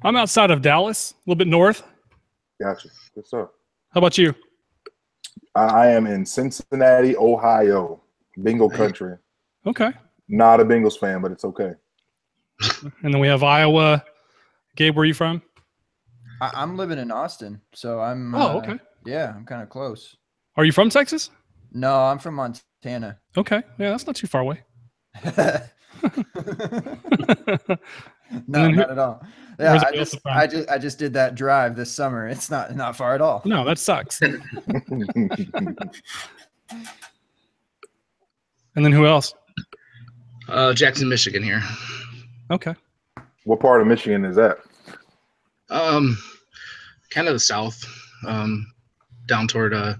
I'm outside of Dallas, a little bit north. Gotcha. Good stuff. How about you? I am in Cincinnati, Ohio, Bengal country. Okay. Not a Bengals fan, but it's okay. And then we have Iowa. Gabe, where are you from? I'm living in Austin, so I'm. Okay. Yeah, I'm kind of close. Are you from Texas? No, I'm from Montana. Okay. Yeah, that's not too far away. No, not at all. Yeah, I from? just did that drive this summer. It's not far at all. No, that sucks. And then who else? Jackson, Michigan here. Okay. What part of Michigan is that? Kind of the south, down toward I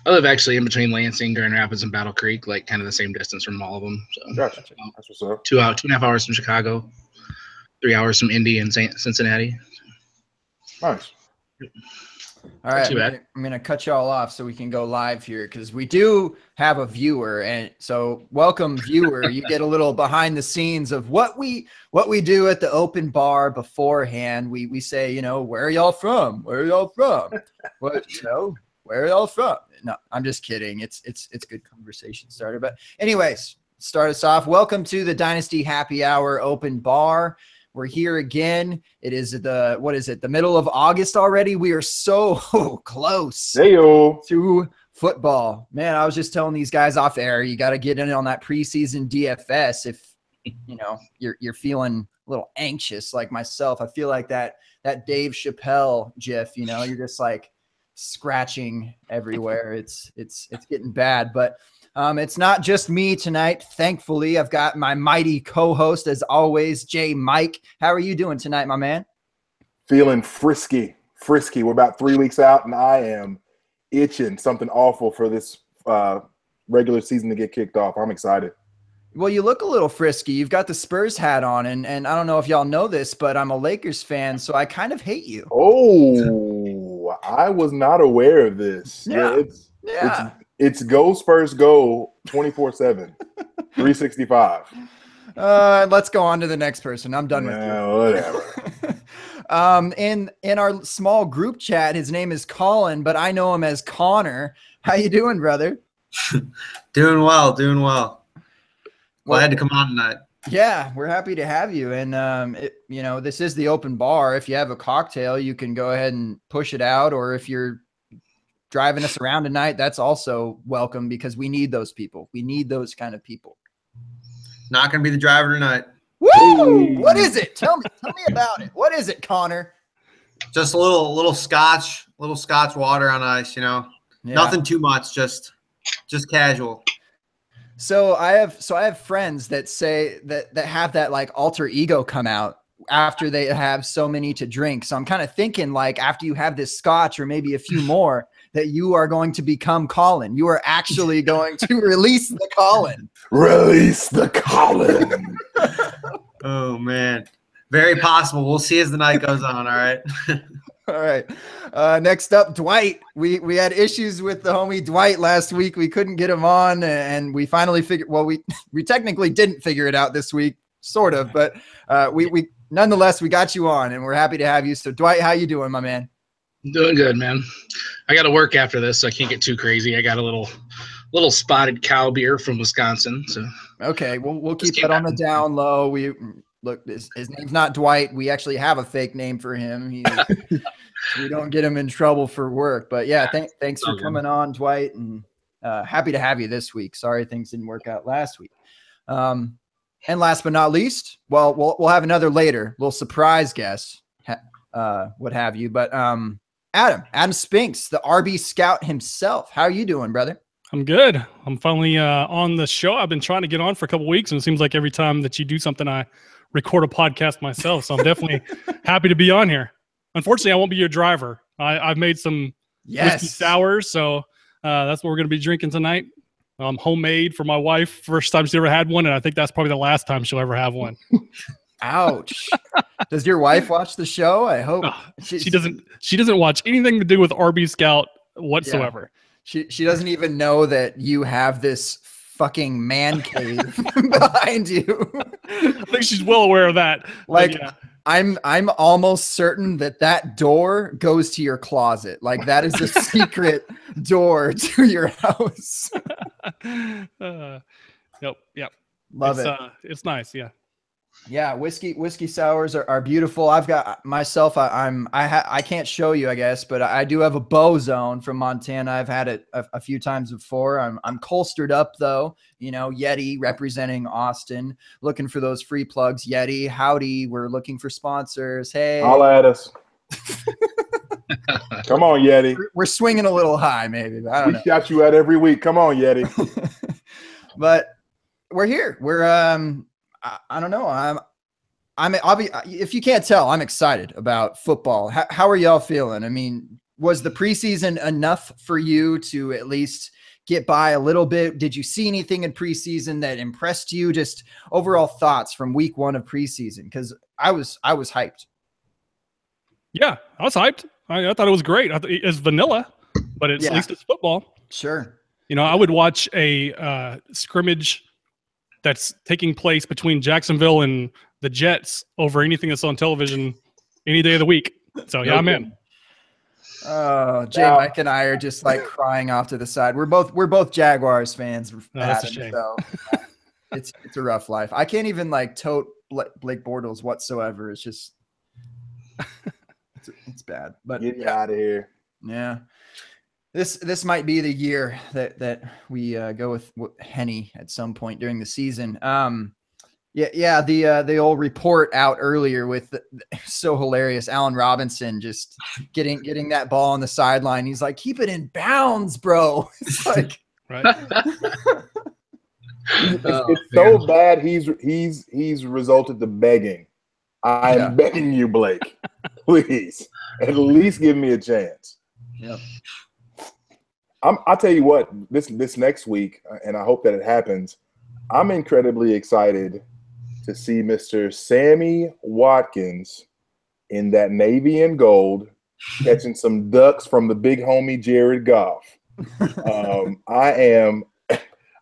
live actually in between Lansing, Grand Rapids, and Battle Creek, like kind of the same distance from all of them. So Gotcha. That's what's up. 2.5 hours from Chicago, 3 hours from Indy and Cincinnati. Nice. All right, I'm gonna cut you all off so we can go live here because we do have a viewer, and so welcome viewer. You get a little behind the scenes of what we do at the open bar beforehand. We say, you know, where are y'all from? Where are y'all from? What, you know, where are y'all from? No, I'm just kidding. It's good conversation starter. But anyways, start us off. Welcome to the Dynasty Happy Hour Open Bar. We're here again. It is the middle of August already. We are so close to football. Man, I was just telling these guys off air, you got to get in on that preseason DFS if you know you're feeling a little anxious like myself. I feel like that Dave Chappelle gif, you know, you're just like scratching everywhere. It's getting bad, but it's not just me tonight. Thankfully, I've got my mighty co-host, as always, Jay Mike. How are you doing tonight, my man? Feeling frisky. We're about 3 weeks out, and I am itching something awful for this regular season to get kicked off. I'm excited. Well, you look a little frisky. You've got the Spurs hat on, and I don't know if y'all know this, but I'm a Lakers fan, so I kind of hate you. Oh, I was not aware of this. Yeah. It's go Spurs go 24/7, 365. Let's go on to the next person. I'm done with you. Whatever. In our small group chat, his name is Colin, but I know him as Connor. How you doing, brother? Doing well. Well, I had to come on tonight. Yeah, we're happy to have you. And, this is the open bar. If you have a cocktail, you can go ahead and push it out. Or if you're driving us around tonight, that's also welcome because we need those people. We need those kind of people. Not going to be the driver tonight. Woo! What is it? Tell me about it. What is it, Connor? Just a little scotch water on ice, you know. Yeah. Nothing too much, just casual. So I have friends that say that have that like alter ego come out after they have so many to drink. So I'm kind of thinking like after you have this scotch or maybe a few more that you are going to become Colin. You are actually going to release the Colin. Release the Colin. Oh man. Very possible. We'll see as the night goes on. All right. All right. Next up, Dwight. We had issues with the homie Dwight last week. We couldn't get him on, and we finally figured. Well, we technically didn't figure it out this week, sort of, but we nonetheless we got you on, and we're happy to have you. So, Dwight, how you doing, my man? Doing good, man. I got to work after this, so I can't get too crazy. I got a little spotted cow beer from Wisconsin. So okay, we'll keep that on the down low. Look, his name's not Dwight. We actually have a fake name for him. We don't get him in trouble for work. But yeah, thanks for coming on, Dwight, and happy to have you this week. Sorry things didn't work out last week. And last but not least, well, we'll have another later, little surprise guest, what have you. But Adam Spinks, the RB scout himself. How are you doing, brother? I'm good. I'm finally on the show. I've been trying to get on for a couple weeks, and it seems like every time that you do something, I record a podcast myself. So I'm definitely happy to be on here. Unfortunately, I won't be your driver. I've made some whiskey sours, so that's what we're going to be drinking tonight. Homemade for my wife. First time she's ever had one, and I think that's probably the last time she'll ever have one. Ouch. Does your wife watch the show? I hope. She doesn't. She doesn't watch anything to do with RB Scout whatsoever. Yeah. She doesn't even know that you have this fucking man cave behind you. I think she's well aware of that. Like, I'm almost certain that door goes to your closet. Like that is a secret door to your house. Yep. Love it. It's nice. Yeah. Yeah, whiskey sours are beautiful. I've got myself. I can't show you, I guess, but I do have a Bow Zone from Montana. I've had it a few times before. I'm colstered up though. You know, Yeti representing Austin. Looking for those free plugs. Yeti, howdy. We're looking for sponsors. Hey, holla at us. Come on, Yeti. We're swinging a little high, maybe. But I don't know. We shout you out every week. Come on, Yeti. But we're here. We're I don't know. If you can't tell, I'm excited about football. How are y'all feeling? I mean, was the preseason enough for you to at least get by a little bit? Did you see anything in preseason that impressed you? Just overall thoughts from week 1 of preseason, because I was hyped. Yeah, I was hyped. I thought it was great. It's vanilla, but at least it's football. Sure. You know, I would watch a scrimmage that's taking place between Jacksonville and the Jets over anything that's on television any day of the week. So yeah, I'm in. Oh, Mike and I are just like crying off to the side. We're both Jaguars fans. That's a shame. So it's a rough life. I can't even like tote Blake Bortles whatsoever. It's just it's bad. But get me out of here. Yeah. This might be the year that we go with Henny at some point during the season. The old report out earlier with so hilarious. Allen Robinson just getting that ball on the sideline. He's like, keep it in bounds, bro. It's like, right. It's so bad. He's resulted to begging. I'm begging you, Blake, please, at least give me a chance. Yep. I'll tell you what, this next week, and I hope that it happens, I'm incredibly excited to see Mr. Sammy Watkins in that navy and gold catching some ducks from the big homie Jared Goff.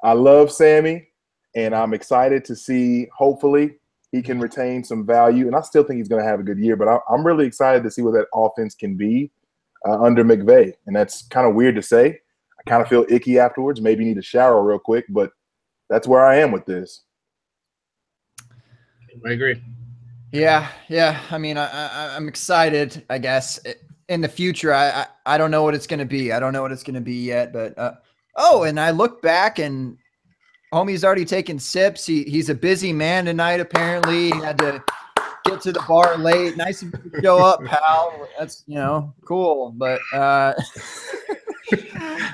I love Sammy, and I'm excited to see, hopefully, he can retain some value. And I still think he's going to have a good year, but I'm really excited to see what that offense can be under McVay. And that's kind of weird to say. I kind of feel icky afterwards. Maybe need a shower real quick, but that's where I am with this. I agree. Yeah. I mean, I'm excited, I guess. In the future, I don't know what it's going to be. I don't know what it's going to be yet, but and I look back and homie's already taken sips. He's a busy man tonight, apparently. He had to get to the bar late. Nice of you to show up, pal. That's, cool. But I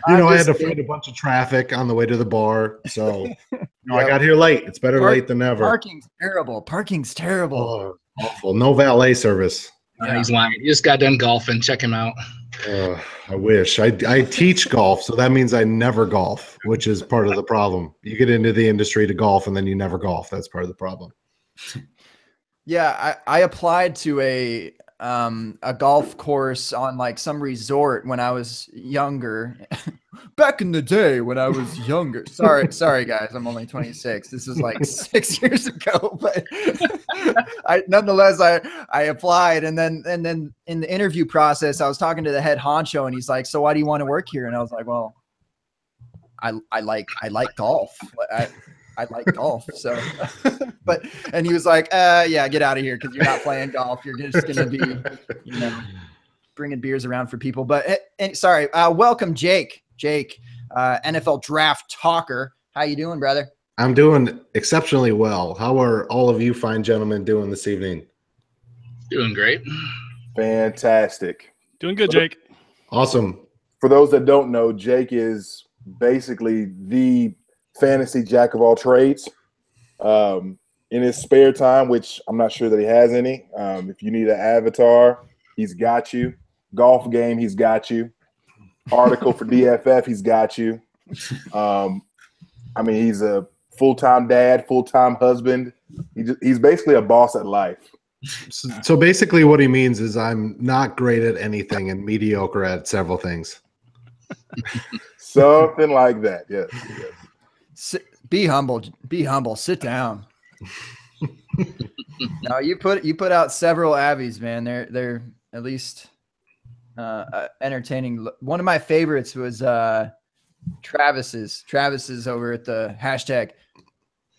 had to fight a bunch of traffic on the way to the bar. So I got here late. It's better late than never. Parking's terrible. Oh, awful. No valet service. Yeah, he's lying. He just got done golfing. Check him out. I wish. I teach golf, so that means I never golf, which is part of the problem. You get into the industry to golf, and then you never golf. That's part of the problem. Yeah, I applied to a golf course on like some resort when I was younger. Back in the day when I was younger. Sorry guys, I'm only 26. This is like 6 years ago, but nonetheless I applied, and then in the interview process I was talking to the head honcho, and he's like, "So why do you want to work here?" And I was like, "Well, I like golf. I like golf." So, and he was like, "Yeah, get out of here because you're not playing golf. You're just gonna be, bringing beers around for people." But sorry, welcome, Jake. NFL draft talker. How you doing, brother? I'm doing exceptionally well. How are all of you fine gentlemen doing this evening? Doing great. Fantastic. Doing good, Jake. Awesome. For those that don't know, Jake is basically the fantasy jack of all trades. In his spare time, which I'm not sure that he has any, if you need an avatar, he's got you. Golf game, he's got you. Article for DFF, he's got you. He's a full-time dad, full-time husband. He's basically a boss at life. So basically what he means is I'm not great at anything and mediocre at several things. Something like that, yes. Be humble. Sit down. No, you put out several Abbeys, man. They're at least entertaining. One of my favorites was Travis's over at the hashtag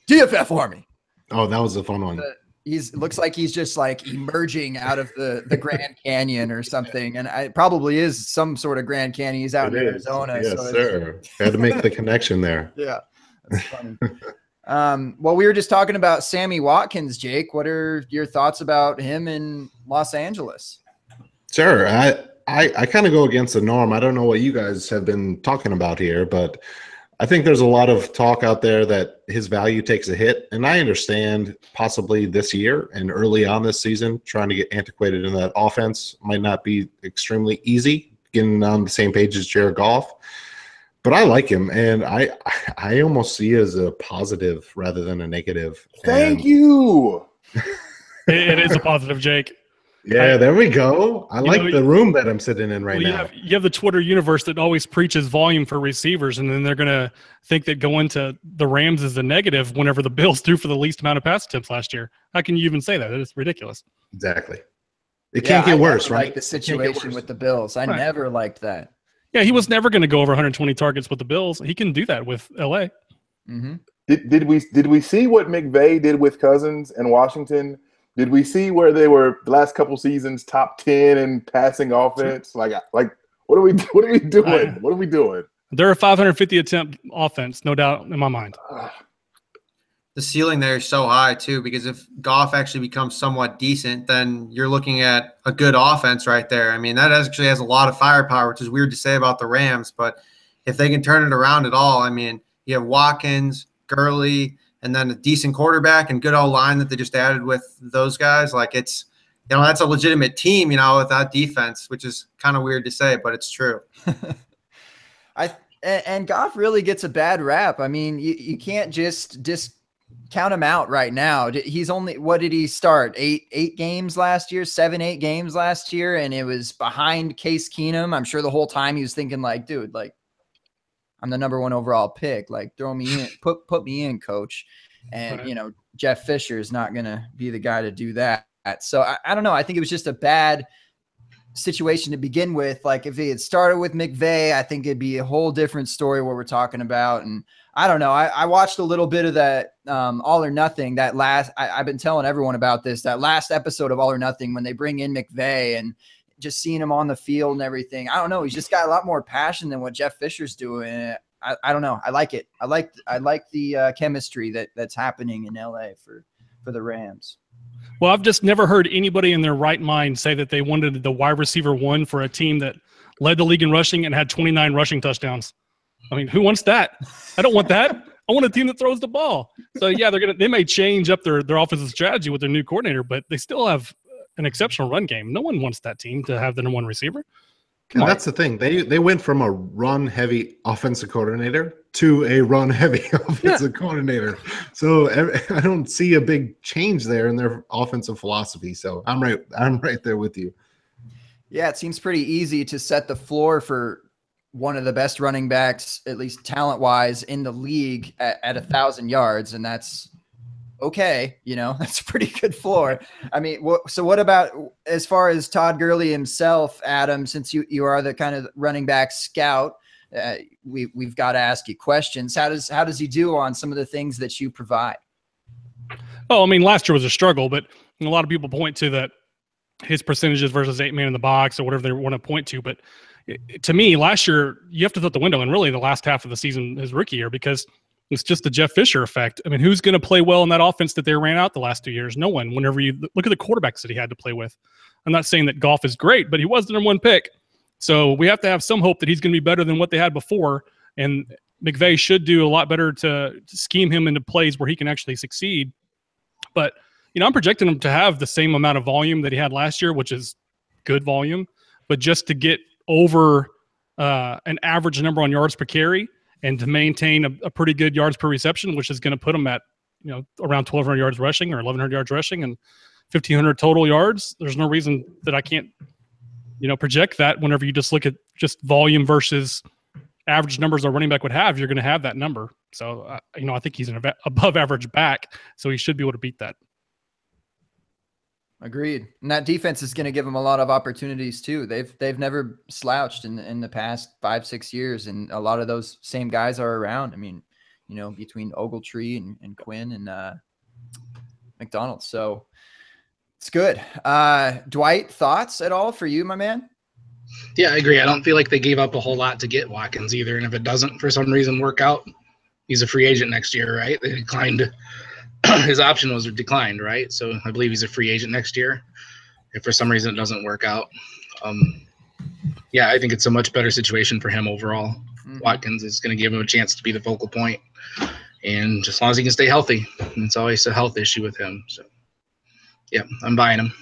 DFF Army. Oh, that was a fun one. Looks like he's just like emerging out of the Grand Canyon or something, and it probably is some sort of Grand Canyon. He's out in Arizona. Yes, so sir. Had to make the connection there. Yeah, that's funny. Well, we were just talking about Sammy Watkins, Jake. What are your thoughts about him in Los Angeles? Sure. I kind of go against the norm. I don't know what you guys have been talking about here, but I think there's a lot of talk out there that his value takes a hit. And I understand possibly this year and early on this season, trying to get antiquated in that offense might not be extremely easy, getting on the same page as Jared Goff. But I like him, and I almost see it as a positive rather than a negative. Thank you. It is a positive, Jake. Yeah, there we go. I like the room that I'm sitting in right now. You have the Twitter universe that always preaches volume for receivers, and then they're going to think that going to the Rams is a negative whenever the Bills threw for the least amount of pass attempts last year. How can you even say that? It's ridiculous. Exactly. It can't get worse, right? Like the situation with the Bills. I never liked that. Yeah, he was never going to go over 120 targets with the Bills. He can do that with LA. Mm-hmm. Did we see what McVay did with Cousins and Washington? Did we see where they were the last couple seasons top 10 in passing offense? Like what are we doing? What are we doing? They're a 550 attempt offense, no doubt in my mind. The ceiling there is so high too, because if Goff actually becomes somewhat decent, then you're looking at a good offense right there. I mean, that actually has a lot of firepower, which is weird to say about the Rams, but if they can turn it around at all, I mean, you have Watkins, Gurley, and then a decent quarterback and good old line that they just added with those guys. Like it's, that's a legitimate team, without defense, which is kind of weird to say, but it's true. And Goff really gets a bad rap. I mean, you can't just count him out right now. He's only, what did he start? 8 games last year, 7-8 games last year. And it was behind Case Keenum. I'm sure the whole time he was thinking like, dude, like, I'm the number 1 overall pick. Like, throw me in, put me in, coach. And, Jeff Fisher is not going to be the guy to do that. So I don't know. I think it was just a bad situation to begin with. Like, if he had started with McVay, I think it'd be a whole different story what we're talking about. And I don't know. I watched a little bit of that All or Nothing. I've been telling everyone about this, that last episode of All or Nothing when they bring in McVay and just seeing him on the field and everything. I don't know. He's just got a lot more passion than what Jeff Fisher's doing. I don't know. I like it. I like the chemistry that's happening in LA for the Rams. Well, I've just never heard anybody in their right mind say that they wanted the wide receiver 1 for a team that led the league in rushing and had 29 rushing touchdowns. I mean, who wants that? I don't want that. I want a team that throws the ball. So yeah, they may change up their offensive strategy with their new coordinator, but they still have an exceptional run game. No one wants that team to have the number 1 receiver. And that's the thing. They went from a run-heavy offensive coordinator to a run-heavy offensive coordinator. So I don't see a big change there in their offensive philosophy. So I'm right there with you. Yeah, it seems pretty easy to set the floor for one of the best running backs, at least talent-wise, in the league at 1,000 yards, and that's okay. That's a pretty good floor. I mean, so what about as far as Todd Gurley himself, Adam, since you are the kind of running back scout, we've got to ask you questions. How does he do on some of the things that you provide? Oh, I mean, last year was a struggle, but a lot of people point to that his percentages versus 8-man in the box or whatever they want to point to. But to me, last year, you have to put the window, and really the last half of the season, his rookie year, because it's just the Jeff Fisher effect. I mean, who's going to play well in that offense that they ran out the last 2 years? No one. Whenever you look at the quarterbacks that he had to play with, I'm not saying that Goff is great, but he was the number 1 pick. So we have to have some hope that he's going to be better than what they had before. And McVay should do a lot better to scheme him into plays where he can actually succeed. But, I'm projecting him to have the same amount of volume that he had last year, which is good volume, but just to get over an average number on yards per carry and to maintain a pretty good yards per reception, which is going to put him at, around 1,200 yards rushing or 1,100 yards rushing and 1,500 total yards. There's no reason that I can't, project that whenever you just look at just volume versus average numbers a running back would have, you're going to have that number. So, I think he's an above average back, so he should be able to beat that. Agreed. And that defense is going to give them a lot of opportunities too. They've never slouched in the past 5-6 years, and a lot of those same guys are around. I mean, between Ogletree and Quinn and McDonald. So it's good. Dwight, thoughts at all for you, my man? Yeah, I agree. I don't feel like they gave up a whole lot to get Watkins either. And if it doesn't for some reason work out, he's a free agent next year, right? They declined. His option was declined, right? So I believe he's a free agent next year. If for some reason it doesn't work out, I think it's a much better situation for him overall. Mm-hmm. Watkins is going to give him a chance to be the focal point, and just as long as he can stay healthy, and it's always a health issue with him. So, yeah, I'm buying him.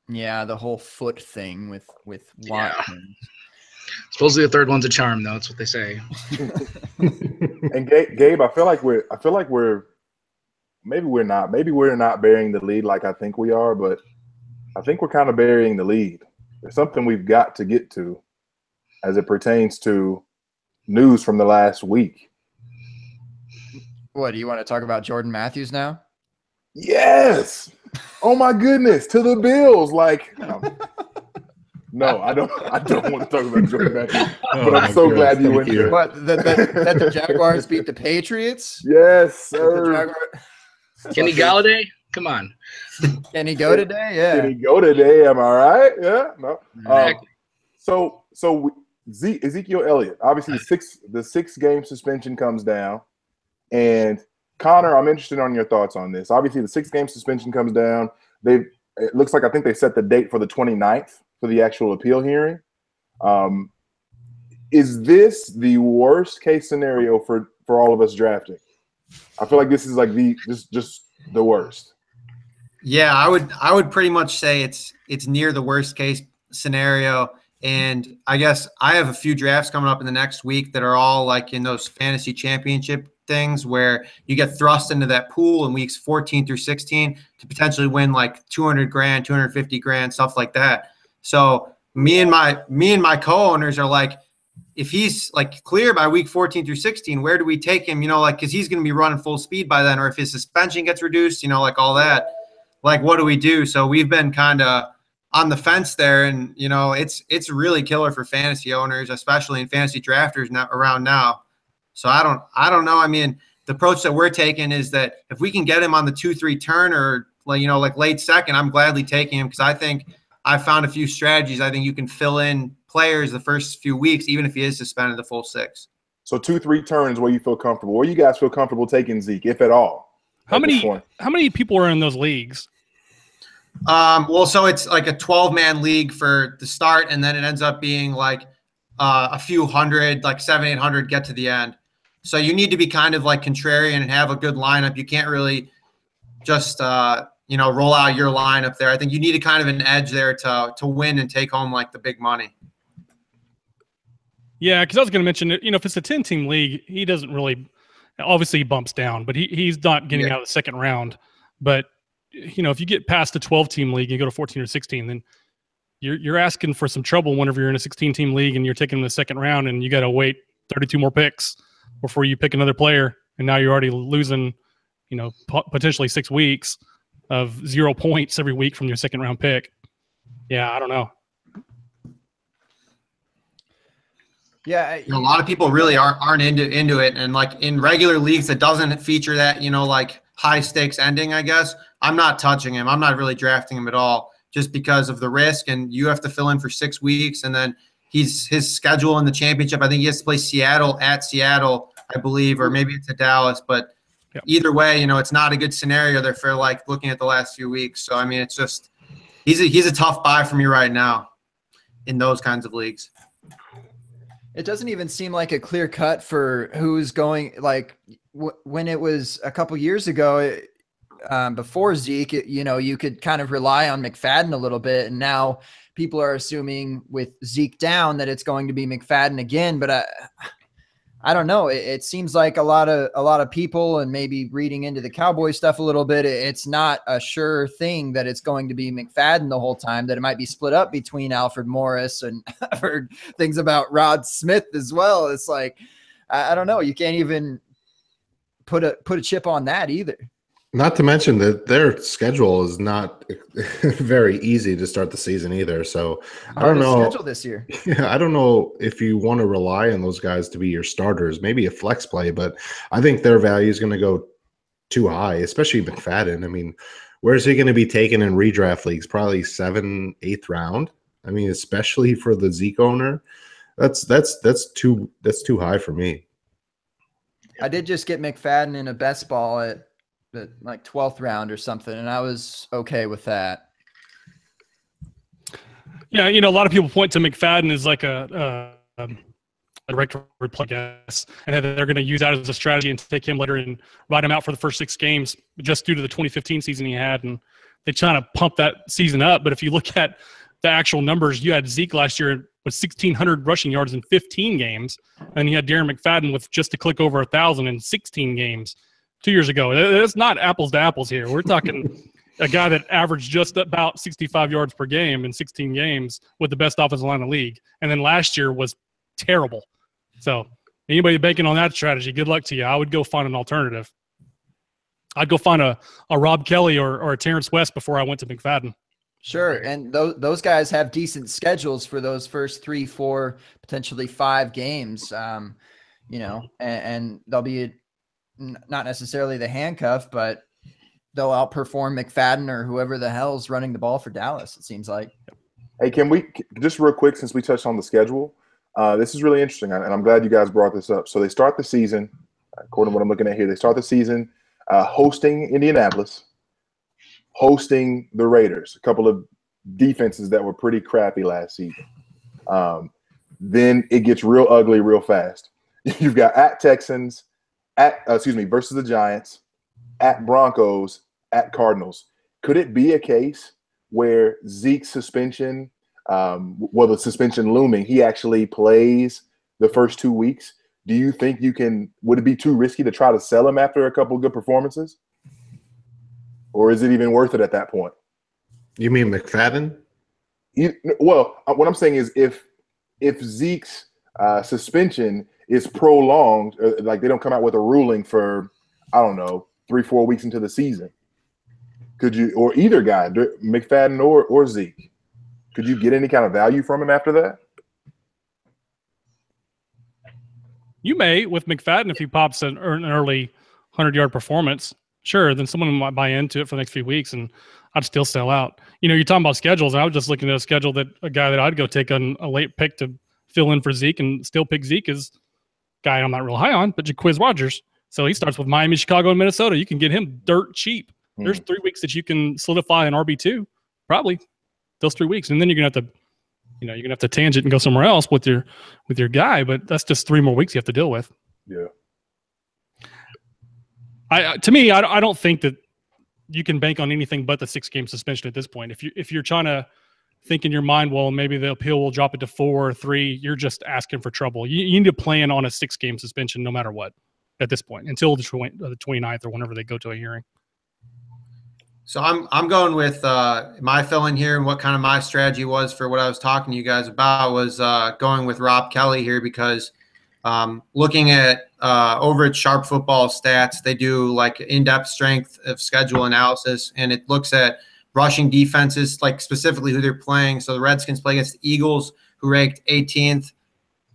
Yeah, the whole foot thing with Watkins. Yeah. Supposedly the third one's a charm, though. That's what they say. And Gabe, I feel like we're maybe we're not burying the lead like I think we are, but I think we're kind of burying the lead. There's something we've got to get to as it pertains to news from the last week. What, do you want to talk about Jordan Matthews now? Yes. Oh my goodness, to the Bills. Like, no, I don't want to talk about Jordan Matthews. But I'm so glad you went there. What, that the Jaguars beat the Patriots? Yes, sir. Kenny Galladay? Come on. Can he go today? Yeah. Can he go today? Am I right? Yeah. No. Exactly. So Ezekiel Elliott, obviously the six game suspension comes down, and Connor, I'm interested on your thoughts on this. Obviously, the 6 game suspension comes down. It looks like I think they set the date for the 29th for the actual appeal hearing. Is this the worst case scenario for all of us drafting? I feel like this is like just the worst. Yeah, I would pretty much say it's near the worst case scenario. And I guess I have a few drafts coming up in the next week that are all like in those fantasy championship things where you get thrust into that pool in weeks 14 through 16 to potentially win like 200 grand, 250 grand, stuff like that. So me and my co-owners are like, if he's like clear by week 14 through 16, where do we take him? Cause he's going to be running full speed by then, or if his suspension gets reduced, like all that, like, what do we do? So we've been kind of on the fence there, and it's really killer for fantasy owners, especially in fantasy drafters around now. So I don't know. I mean, the approach that we're taking is that if we can get him on the 2-3 turn or like late second, I'm gladly taking him, because I think I found a few strategies. I think you can fill in players the first few weeks, even if he is suspended the full 6. So 2-3 turns where you feel comfortable. Where you guys feel comfortable taking Zeke, if at all? How many people are in those leagues? Well, so it's like a 12-man league for the start, and then it ends up being like a few hundred, like 700-800 get to the end. So you need to be kind of like contrarian and have a good lineup. You can't really just roll out your lineup there. I think you need a kind of an edge there to win and take home like the big money. Yeah, because I was going to mention, if it's a 10-team league, he doesn't really – obviously he bumps down, but he's not getting out of the second round. But, if you get past a 12-team league and you go to 14 or 16, then you're asking for some trouble whenever you're in a 16-team league and you're taking the second round and you got to wait 32 more picks before you pick another player. And now you're already losing, potentially 6 weeks of 0 points every week from your second-round pick. Yeah, I don't know. Yeah, a lot of people really aren't into it, and like in regular leagues that doesn't feature that like high stakes ending, I guess I'm not touching him. I'm not really drafting him at all, just because of the risk, and you have to fill in for 6 weeks, and then his schedule in the championship. I think he has to play Seattle at Seattle, I believe, or maybe it's at Dallas, but either way, it's not a good scenario there for like looking at the last few weeks. So I mean, it's just he's a tough buy for me right now in those kinds of leagues. It doesn't even seem like a clear cut for who's going, like when it was a couple years ago, before Zeke, you could kind of rely on McFadden a little bit. And now people are assuming with Zeke down that it's going to be McFadden again. But I don't know. It seems like a lot of people, and maybe reading into the Cowboy stuff a little bit, it's not a sure thing that it's going to be McFadden the whole time, that it might be split up between Alfred Morris, and I've heard things about Rod Smith as well. It's like, I don't know. You can't even put a chip on that either. Not to mention that their schedule is not very easy to start the season either. So I don't know. Schedule this year. Yeah, I don't know if you want to rely on those guys to be your starters. Maybe a flex play, but I think their value is going to go too high, especially McFadden. I mean, where's he going to be taken in redraft leagues? Probably 7th, 8th round. I mean, especially for the Zeke owner, that's too high for me. I did just get McFadden in a best ball at like 12th round or something, and I was okay with that. Yeah, a lot of people point to McFadden as like a direct play, guess, and that they're going to use that as a strategy and take him later and ride him out for the first 6 games just due to the 2015 season he had, and they trying to pump that season up. But if you look at the actual numbers, you had Zeke last year with 1,600 rushing yards in 15 games, and you had Darren McFadden with just a click over 1,000 in 16 games 2 years ago. It's not apples to apples here. We're talking a guy that averaged just about 65 yards per game in 16 games with the best offensive line in the league. And then last year was terrible. So anybody banking on that strategy, good luck to you. I would go find an alternative. I'd go find a Rob Kelly or a Terrence West before I went to McFadden. Sure, and those guys have decent schedules for those first 3, 4, potentially 5 games, and they'll be not necessarily the handcuff, but they'll outperform McFadden or whoever the hell's running the ball for Dallas, it seems like. Hey, can we just real quick, since we touched on the schedule, this is really interesting, and I'm glad you guys brought this up. So they start the season, according to what I'm looking at here, they start the season hosting Indianapolis, hosting the Raiders, a couple of defenses that were pretty crappy last season. Then it gets real ugly real fast. You've got at Texans, versus the Giants, at Broncos, at Cardinals. Could it be a case where Zeke's suspension, the suspension looming, he actually plays the first 2 weeks? Do you think would it be too risky to try to sell him after a couple of good performances? Or is it even worth it at that point? You mean McFadden? What I'm saying is if Zeke's suspension is prolonged, like they don't come out with a ruling for, I don't know, 3-4 weeks into the season, could you, or either guy, McFadden or Zeke, could you get any kind of value from him after that? You may with McFadden if he pops an early 100-yard performance. Sure, then someone might buy into it for the next few weeks, and I'd still sell out. You're talking about schedules, and I was just looking at a schedule that a guy that I'd go take on a late pick to fill in for Zeke and still pick Zeke is a guy I'm not real high on, but Jaquiz Rodgers. So he starts with Miami, Chicago, and Minnesota. You can get him dirt cheap. There's 3 weeks that you can solidify an RB2, probably those 3 weeks, and then you're gonna have to tangent and go somewhere else with your guy. But that's just 3 more weeks you have to deal with. Yeah. I don't think that you can bank on anything but the 6-game suspension at this point. If you're trying to think in your mind, well, maybe the appeal will drop it to 4 or 3, you're just asking for trouble. You need to plan on a 6-game suspension no matter what at this point until the 29th or whenever they go to a hearing. So I'm going with my fill-in here, and what kind of my strategy was for what I was talking to you guys about was going with Rob Kelly here, because looking at over at Sharp Football Stats, they do like in-depth strength of schedule analysis, and it looks at rushing defenses, like specifically who they're playing. So the Redskins play against the Eagles, who ranked 18th,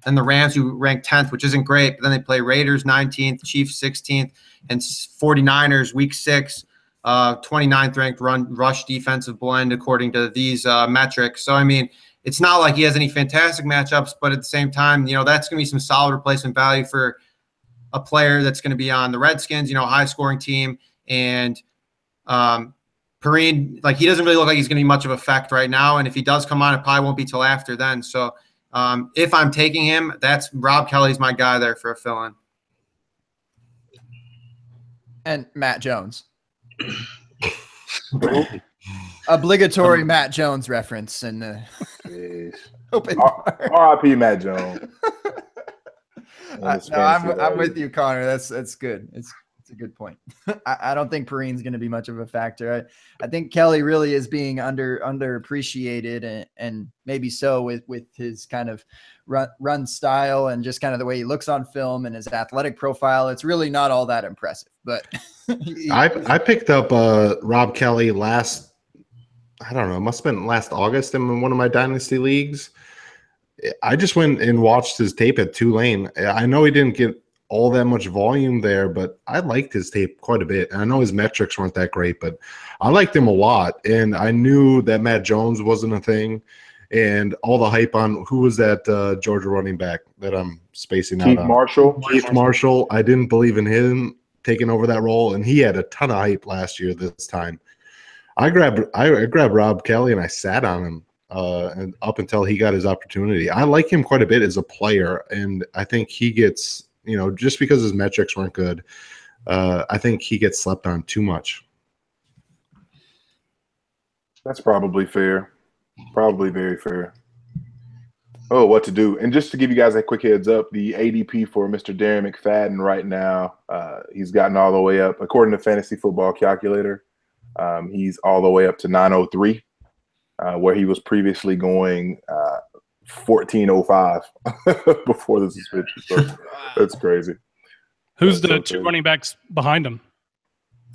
and the Rams, who ranked 10th, which isn't great. But then they play Raiders 19th, Chiefs 16th, and 49ers week 6, 29th ranked rush defensive blend according to these metrics. So I mean, it's not like he has any fantastic matchups, but at the same time, that's going to be some solid replacement value for a player that's going to be on the Redskins, high scoring team. And Perrine, like, he doesn't really look like he's going to be much of effect right now. And if he does come on, it probably won't be till after then. So if I'm taking him, that's Rob Kelly's my guy there for a fill-in. And Matt Jones. Obligatory Matt Jones reference in the open bar. R.I.P. Matt Jones. I'm with you, Connor. That's good. It's That's a good point. I don't think Perrine's going to be much of a factor. I think Kelly really is being underappreciated, and maybe so with his kind of run style and just kind of the way he looks on film and his athletic profile. It's really not all that impressive. But I picked up Rob Kelly last, I don't know, it must have been last August in one of my dynasty leagues. I just went and watched his tape at Tulane. I know he didn't get all that much volume there, but I liked his tape quite a bit. And I know his metrics weren't that great, but I liked him a lot. And I knew that Matt Jones wasn't a thing, and all the hype on who was that Georgia running back that I'm spacing out on? Keith Marshall. I didn't believe in him taking over that role, and he had a ton of hype last year this time. I grabbed Rob Kelly and I sat on him and up until he got his opportunity. I like him quite a bit as a player, and I think he gets, just because his metrics weren't good, I think he gets slept on too much. That's probably fair. Probably very fair. Oh, what to do. And just to give you guys a quick heads up, the ADP for Mr. Darren McFadden right now, he's gotten all the way up, according to Fantasy Football Calculator, he's all the way up to 903, where he was previously going 1405 before the suspension. So that's crazy. Who's the two running backs behind him?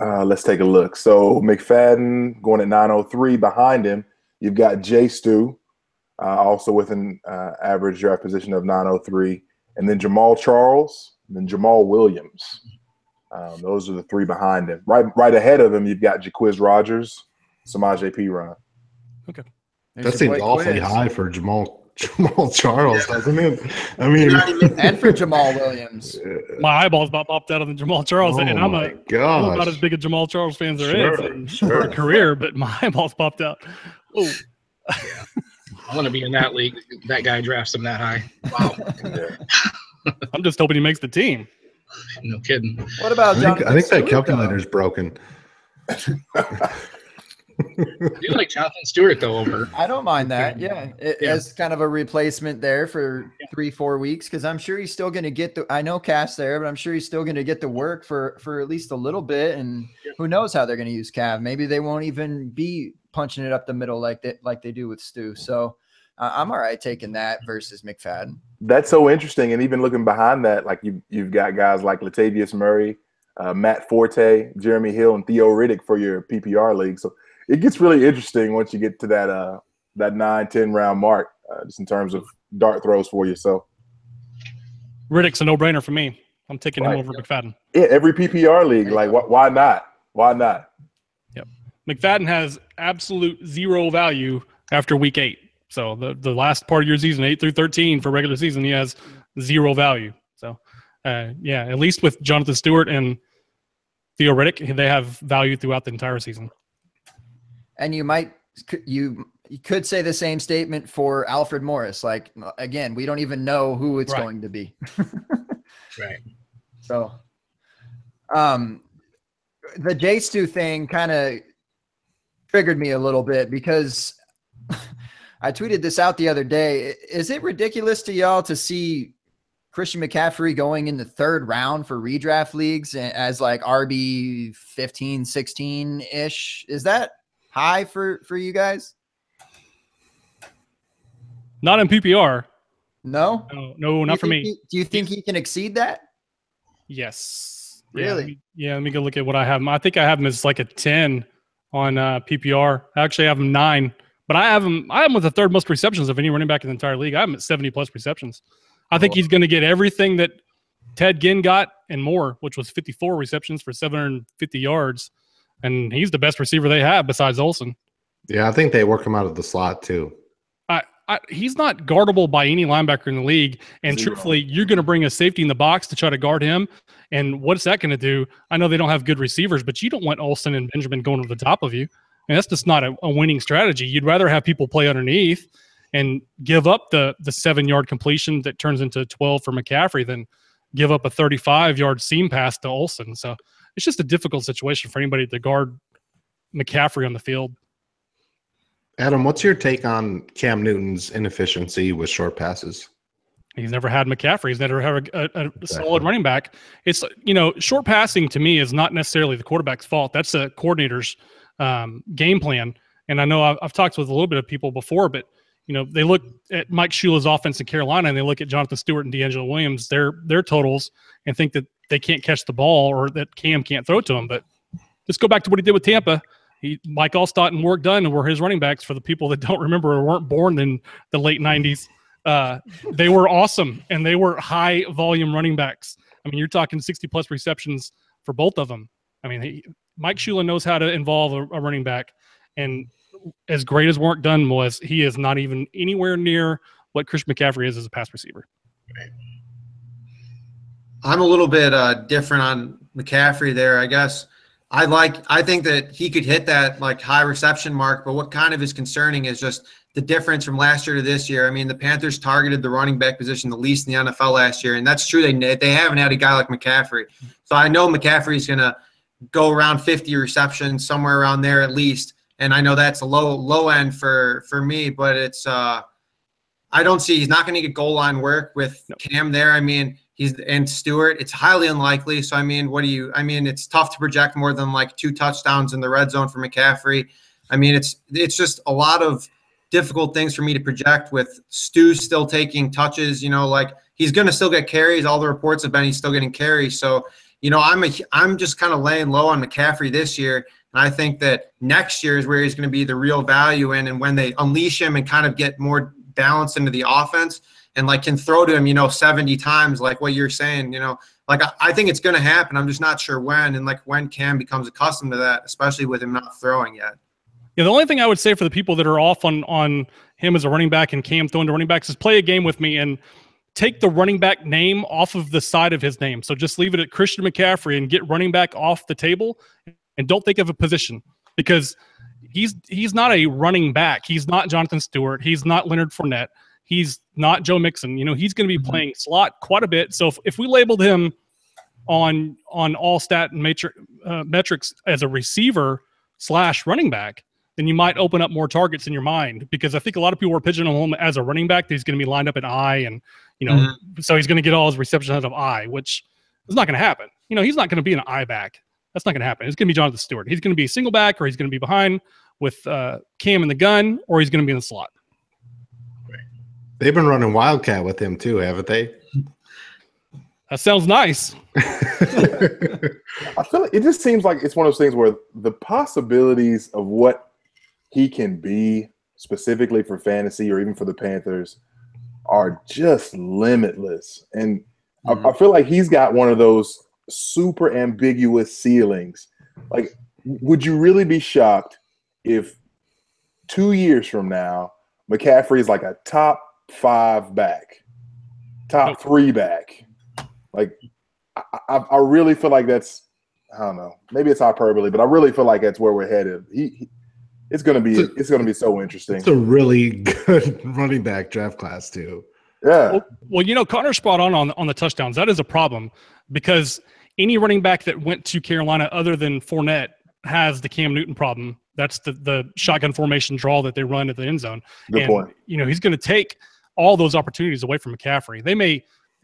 Let's take a look. So McFadden going at 903. Behind him, you've got Jay Stu, also with an average draft position of 903, and then Jamal Charles, and then Jamal Williams. Those are the three behind him. Right ahead of him, you've got Jaquiz Rogers, Samaje Perine. Okay. That seems awfully high for Jamal Charles, doesn't it? I mean, and for Jamal Williams. My eyeballs about popped out on Jamal Charles, and I'm not as big a Jamal Charles fan as there is for a career, but my eyeballs popped out. Oh, yeah. I want to be in that league. That guy drafts him that high. Wow. Yeah. I'm just hoping he makes the team. No kidding. What about I think that calculator's broken. I do like Jonathan Stewart though over. I don't mind that. Yeah, as kind of a replacement there for 3-4 weeks, because I'm sure he's still going to get the. I know Cass there, but I'm sure he's still going to get the work for at least a little bit. And who knows how they're going to use Cav? Maybe they won't even be punching it up the middle like they do with Stu. So I'm all right taking that versus McFadden. That's so interesting. And even looking behind that, like you've got guys like Latavius Murray, Matt Forte, Jeremy Hill, and Theo Riddick for your PPR league. So it gets really interesting once you get to that 9-10 round mark, just in terms of dart throws for you. So Riddick's a no-brainer for me. I'm taking him over McFadden. Yeah, every PPR league, like why not? Why not? Yep. McFadden has absolute zero value after week 8. So the last part of your season, 8 through 13 for regular season, he has zero value. So at least with Jonathan Stewart and Theo Riddick, they have value throughout the entire season. And you could say the same statement for Alfred Morris. Like, again, we don't even know who it's going to be. Right. So, the J-Stu thing kind of triggered me a little bit because I tweeted this out the other day. Is it ridiculous to y'all to see Christian McCaffrey going in the 3rd round for redraft leagues as like RB 15, 16-ish? Is that high for you guys? Not in PPR. No, not for me. Do you think he can exceed that? Yes. Really? Yeah. Let me go look at what I have him. I think I have him as like a 10 on PPR. I actually have him 9, but I have him with the 3rd most receptions of any running back in the entire league. I have him at 70+ receptions. I think he's going to get everything that Ted Ginn got and more, which was 54 receptions for 750 yards. And he's the best receiver they have besides Olsen. Yeah, I think they work him out of the slot too. He's not guardable by any linebacker in the league. And truthfully, you're going to bring a safety in the box to try to guard him. And what's that going to do? I know they don't have good receivers, but you don't want Olsen and Benjamin going to the top of you. And that's just not a winning strategy. You'd rather have people play underneath and give up the 7-yard completion that turns into 12 for McCaffrey than give up a 35-yard seam pass to Olsen. So it's just a difficult situation for anybody to guard McCaffrey on the field. Adam, what's your take on Cam Newton's inefficiency with short passes? He's never had McCaffrey. He's never had a solid running back. It's, short passing to me is not necessarily the quarterback's fault. That's a coordinator's game plan. And I know I've talked with a little bit of people before, but they look at Mike Shula's offense in Carolina and they look at Jonathan Stewart and D'Angelo Williams, their totals, and think that they can't catch the ball or that Cam can't throw to them. But just go back to what he did with Tampa. Mike Allstott and Warrick Dunn were his running backs. For the people that don't remember or weren't born in the late 90s, they were awesome, and they were high volume running backs. I mean, you're talking 60+ receptions for both of them. I mean, Mike Shula knows how to involve a running back, and as great as Warrick Dunn was, he is not even anywhere near what Christian McCaffrey is as a pass receiver. Right. I'm a little bit different on McCaffrey there, I guess. I think that he could hit that high reception mark, but what kind of is concerning is just the difference from last year to this year. I mean, the Panthers targeted the running back position the least in the NFL last year, and that's true. They haven't had a guy like McCaffrey. So I know McCaffrey is going to go around 50 receptions, somewhere around there at least. And I know that's a low end for me, but it's I don't see he's not going to get goal line work with Cam there. I mean, and Stewart, it's highly unlikely. So I mean, it's tough to project more than 2 touchdowns in the red zone for McCaffrey. I mean, it's just a lot of difficult things for me to project with Stu still taking touches. He's going to still get carries. All the reports have been he's still getting carries. So I'm just kind of laying low on McCaffrey this year. And I think that next year is where he's going to be the real value in. And when they unleash him and kind of get more balance into the offense and can throw to him, 70 times, like what you're saying, I think it's going to happen. I'm just not sure when, and when Cam becomes accustomed to that, especially with him not throwing yet. Yeah, the only thing I would say for the people that are off on him as a running back and Cam throwing to running backs is play a game with me and take the running back name off of the side of his name. So just leave it at Christian McCaffrey and get running back off the table, and don't think of a position, because he's not a running back. He's not Jonathan Stewart. He's not Leonard Fournette. He's not Joe Mixon. He's going to be playing slot quite a bit. So if we labeled him on all stat and metrics as a receiver / running back, then you might open up more targets in your mind, because I think a lot of people were pigeonholing him as a running back that he's going to be lined up at I, and so he's going to get all his receptions out of I, which is not going to happen. He's not going to be an I back. That's not going to happen. It's going to be Jonathan Stewart. He's going to be a single back, or he's going to be behind with Cam in the gun, or he's going to be in the slot. They've been running Wildcat with him too, haven't they? That sounds nice. I feel like it just seems like it's one of those things where the possibilities of what he can be specifically for fantasy or even for the Panthers are just limitless. And I feel like he's got one of those super ambiguous ceilings. Would you really be shocked if 2 years from now, McCaffrey is a top 5 back, top 3 back? I really feel like that's, I don't know, maybe it's hyperbole, but I really feel like that's where we're headed. It's going to be so interesting. It's a really good running back draft class too. Yeah. Well, Connor's spot on the touchdowns. That is a problem, because any running back that went to Carolina other than Fournette has the Cam Newton problem. That's the shotgun formation draw that they run at the end zone. Good point. He's going to take all those opportunities away from McCaffrey. They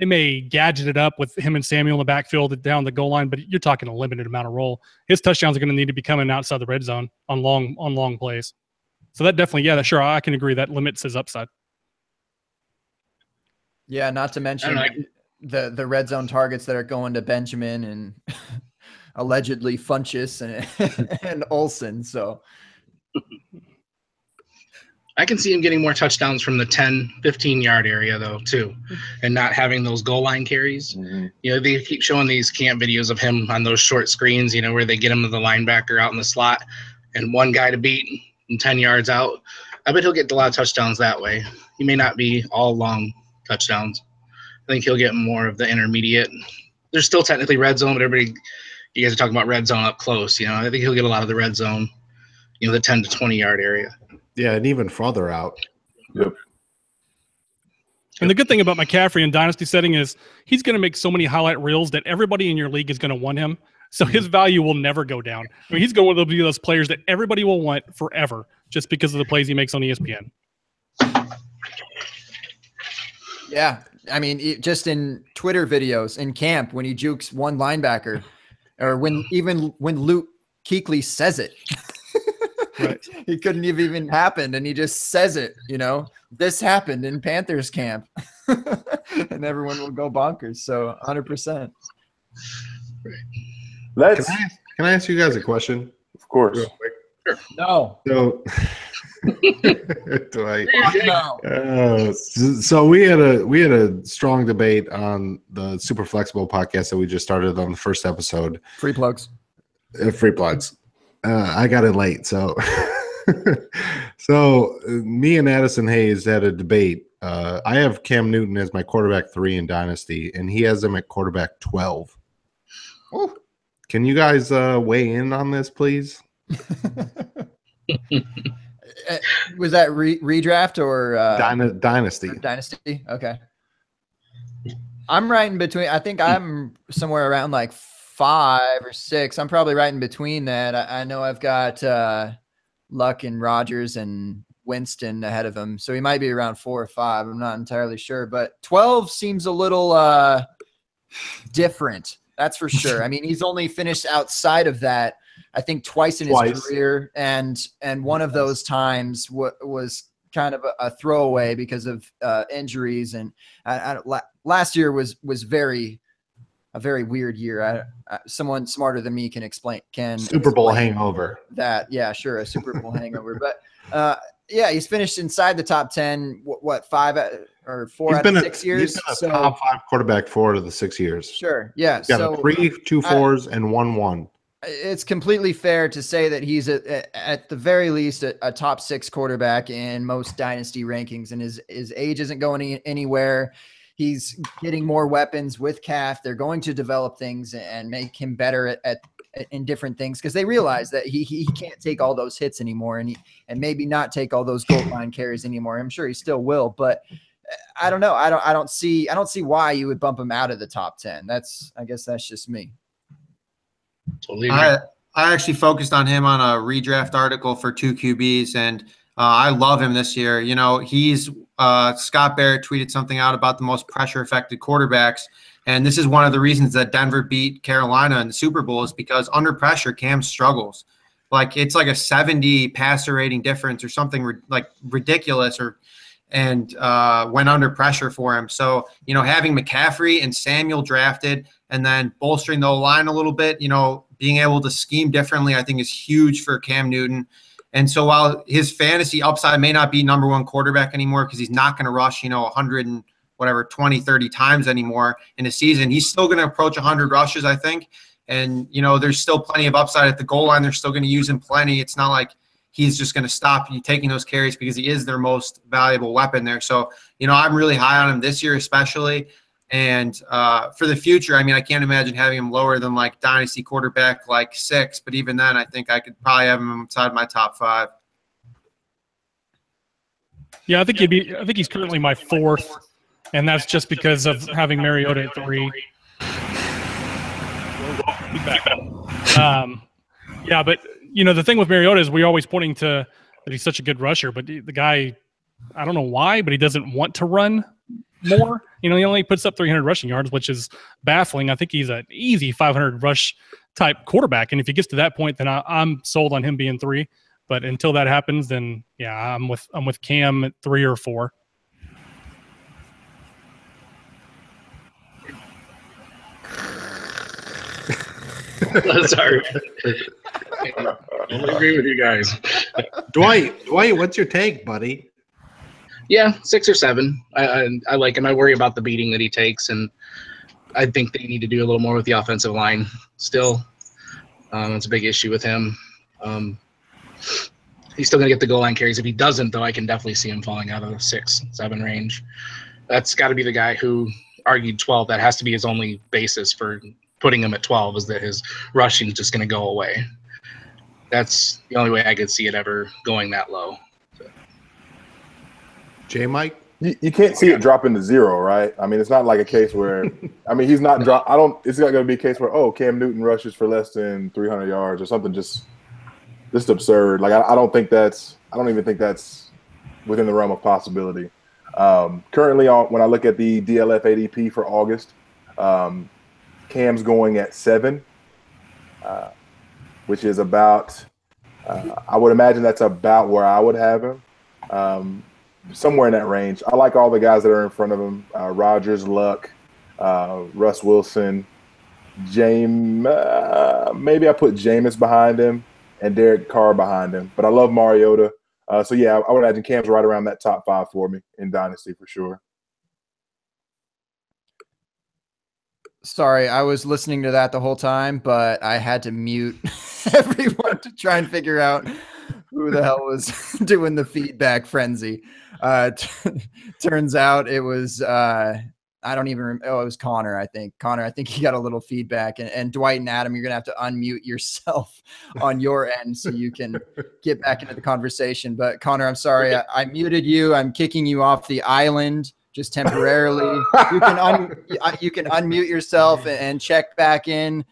may gadget it up with him and Samuel in the backfield down the goal line, but you're talking a limited amount of roll. His touchdowns are going to need to be coming outside the red zone on long plays. So that definitely, sure, I can agree that limits his upside. Yeah, not to mention the red zone targets that are going to Benjamin and allegedly Funchess and Olsen. So I can see him getting more touchdowns from the 10, 15-yard area, though, too, and not having those goal line carries. Mm-hmm. They keep showing these camp videos of him on those short screens, where they get him to the linebacker out in the slot and one guy to beat and 10 yards out. I bet he'll get a lot of touchdowns that way. He may not be all long touchdowns. I think he'll get more of the intermediate. There's still technically red zone, but you guys are talking about red zone up close. I think he'll get a lot of the red zone, the 10 to 20-yard area. Yeah, and even farther out. Yep. And the good thing about McCaffrey in dynasty setting is he's going to make so many highlight reels that everybody in your league is going to want him. So his value will never go down. I mean, he's going to be those players that everybody will want forever just because of the plays he makes on ESPN. Yeah. I mean, just in Twitter videos in camp when he jukes one linebacker, or when Luke Kuechly says it. Right. He couldn't have even happened, and he just says it, this happened in Panthers camp. And everyone will go bonkers. So 100%. Can I ask you guys a question? Of course. Real quick? Sure. No. So No. So we had a strong debate on the Super Flexible podcast that we just started on the first episode. Free plugs. Free plugs. I got in late, so me and Addison Hayes had a debate. I have Cam Newton as my quarterback 3 in Dynasty, and he has him at quarterback 12. Ooh. Can you guys weigh in on this, please? Was that redraft or Dynasty? Dynasty. Okay. I'm right in between. I think I'm somewhere around like 5 or 6. I'm probably right in between that. I know I've got Luck and Rodgers and Winston ahead of him, so he might be around 4 or 5. I'm not entirely sure, but 12 seems a little different. That's for sure. I mean, he's only finished outside of that, I think, twice in his career, and one of those times was kind of a throwaway because of injuries. And last year was a very weird year. Someone smarter than me can explain. Super Bowl hangover. That, yeah, sure, a Super Bowl hangover. But yeah, he's finished inside the top 10. What 5 or 4 out of 6 years? He's been a top 5 quarterback 4 out of the 6 years. Sure, yeah. He's got 3 2 4s and 1 1. It's completely fair to say that he's at the very least a top 6 quarterback in most dynasty rankings, and his age isn't going anywhere. He's getting more weapons with Calf. They're going to develop things and make him better in different things, because they realize that he can't take all those hits anymore, and maybe not take all those goal line carries anymore. I'm sure he still will, but I don't know. I don't see why you would bump him out of the top 10. I guess that's just me. I actually focused on him on a redraft article for 2 QBs, and I love him this year. He's Scott Barrett tweeted something out about the most pressure affected quarterbacks. And this is one of the reasons that Denver beat Carolina in the Super Bowl, is because under pressure, Cam struggles. It's like a 70 passer rating difference or something like ridiculous, and when under pressure for him. So, having McCaffrey and Samuel drafted and then bolstering the line a little bit, being able to scheme differently, I think is huge for Cam Newton. And so while his fantasy upside may not be number 1 quarterback anymore, because he's not going to rush, 100 and whatever, 20, 30 times anymore in a season, he's still going to approach 100 rushes, I think. And, there's still plenty of upside at the goal line. They're still going to use him plenty. It's not like he's just going to stop you taking those carries, because he is their most valuable weapon there. So, I'm really high on him this year, especially. And for the future, I mean, I can't imagine having him lower than like dynasty quarterback, like 6. But even then, I think I could probably have him inside my top 5. Yeah, I think he's currently my 4th, and that's just because of having Mariota at 3. Yeah, but the thing with Mariota is we're always pointing to that he's such a good rusher, but the guy, I don't know why, but he doesn't want to run more. He only puts up 300 rushing yards, which is baffling. I think he's an easy 500 rush type quarterback, and if he gets to that point, then I'm sold on him being 3. But until that happens, then yeah, I'm with Cam at 3 or 4. Sorry. I agree with you guys. Dwight, what's your take, buddy? Yeah, 6 or 7. I like him. I worry about the beating that he takes, and I think they need to do a little more with the offensive line still. It's a big issue with him. He's still going to get the goal line carries. If he doesn't, though, I can definitely see him falling out of the 6, 7 range. That's got to be the guy who argued 12. That has to be his only basis for putting him at 12, is that his rushing is just going to go away. That's the only way I could see it ever going that low. J. Mike? You can't see it dropping to 0, right? I mean, it's not like a case where – I mean, he's not drop. It's not going to be a case where, Cam Newton rushes for less than 300 yards or something just absurd. Like, I don't even think that's within the realm of possibility. Currently, when I look at the DLF ADP for August, Cam's going at 7, which is about, I would imagine that's about where I would have him, somewhere in that range. I like all the guys that are in front of him, Rodgers, Luck, Russ Wilson, maybe I put Jameis behind him and Derek Carr behind him. But I love Mariota. So, yeah, I would imagine Cam's right around that top 5 for me in Dynasty for sure. Sorry, I was listening to that the whole time, but I had to mute everyone to try and figure out who the hell was doing the feedback frenzy. Turns out it was I don't even remember. Oh, it was Connor, I think. Connor, I think he got a little feedback. And Dwight and Adam, you're going to have to unmute yourself on your end so you can get back into the conversation. But Connor, I'm sorry. I muted you. I'm kicking you off the island just temporarily. You can unmute yourself and check back in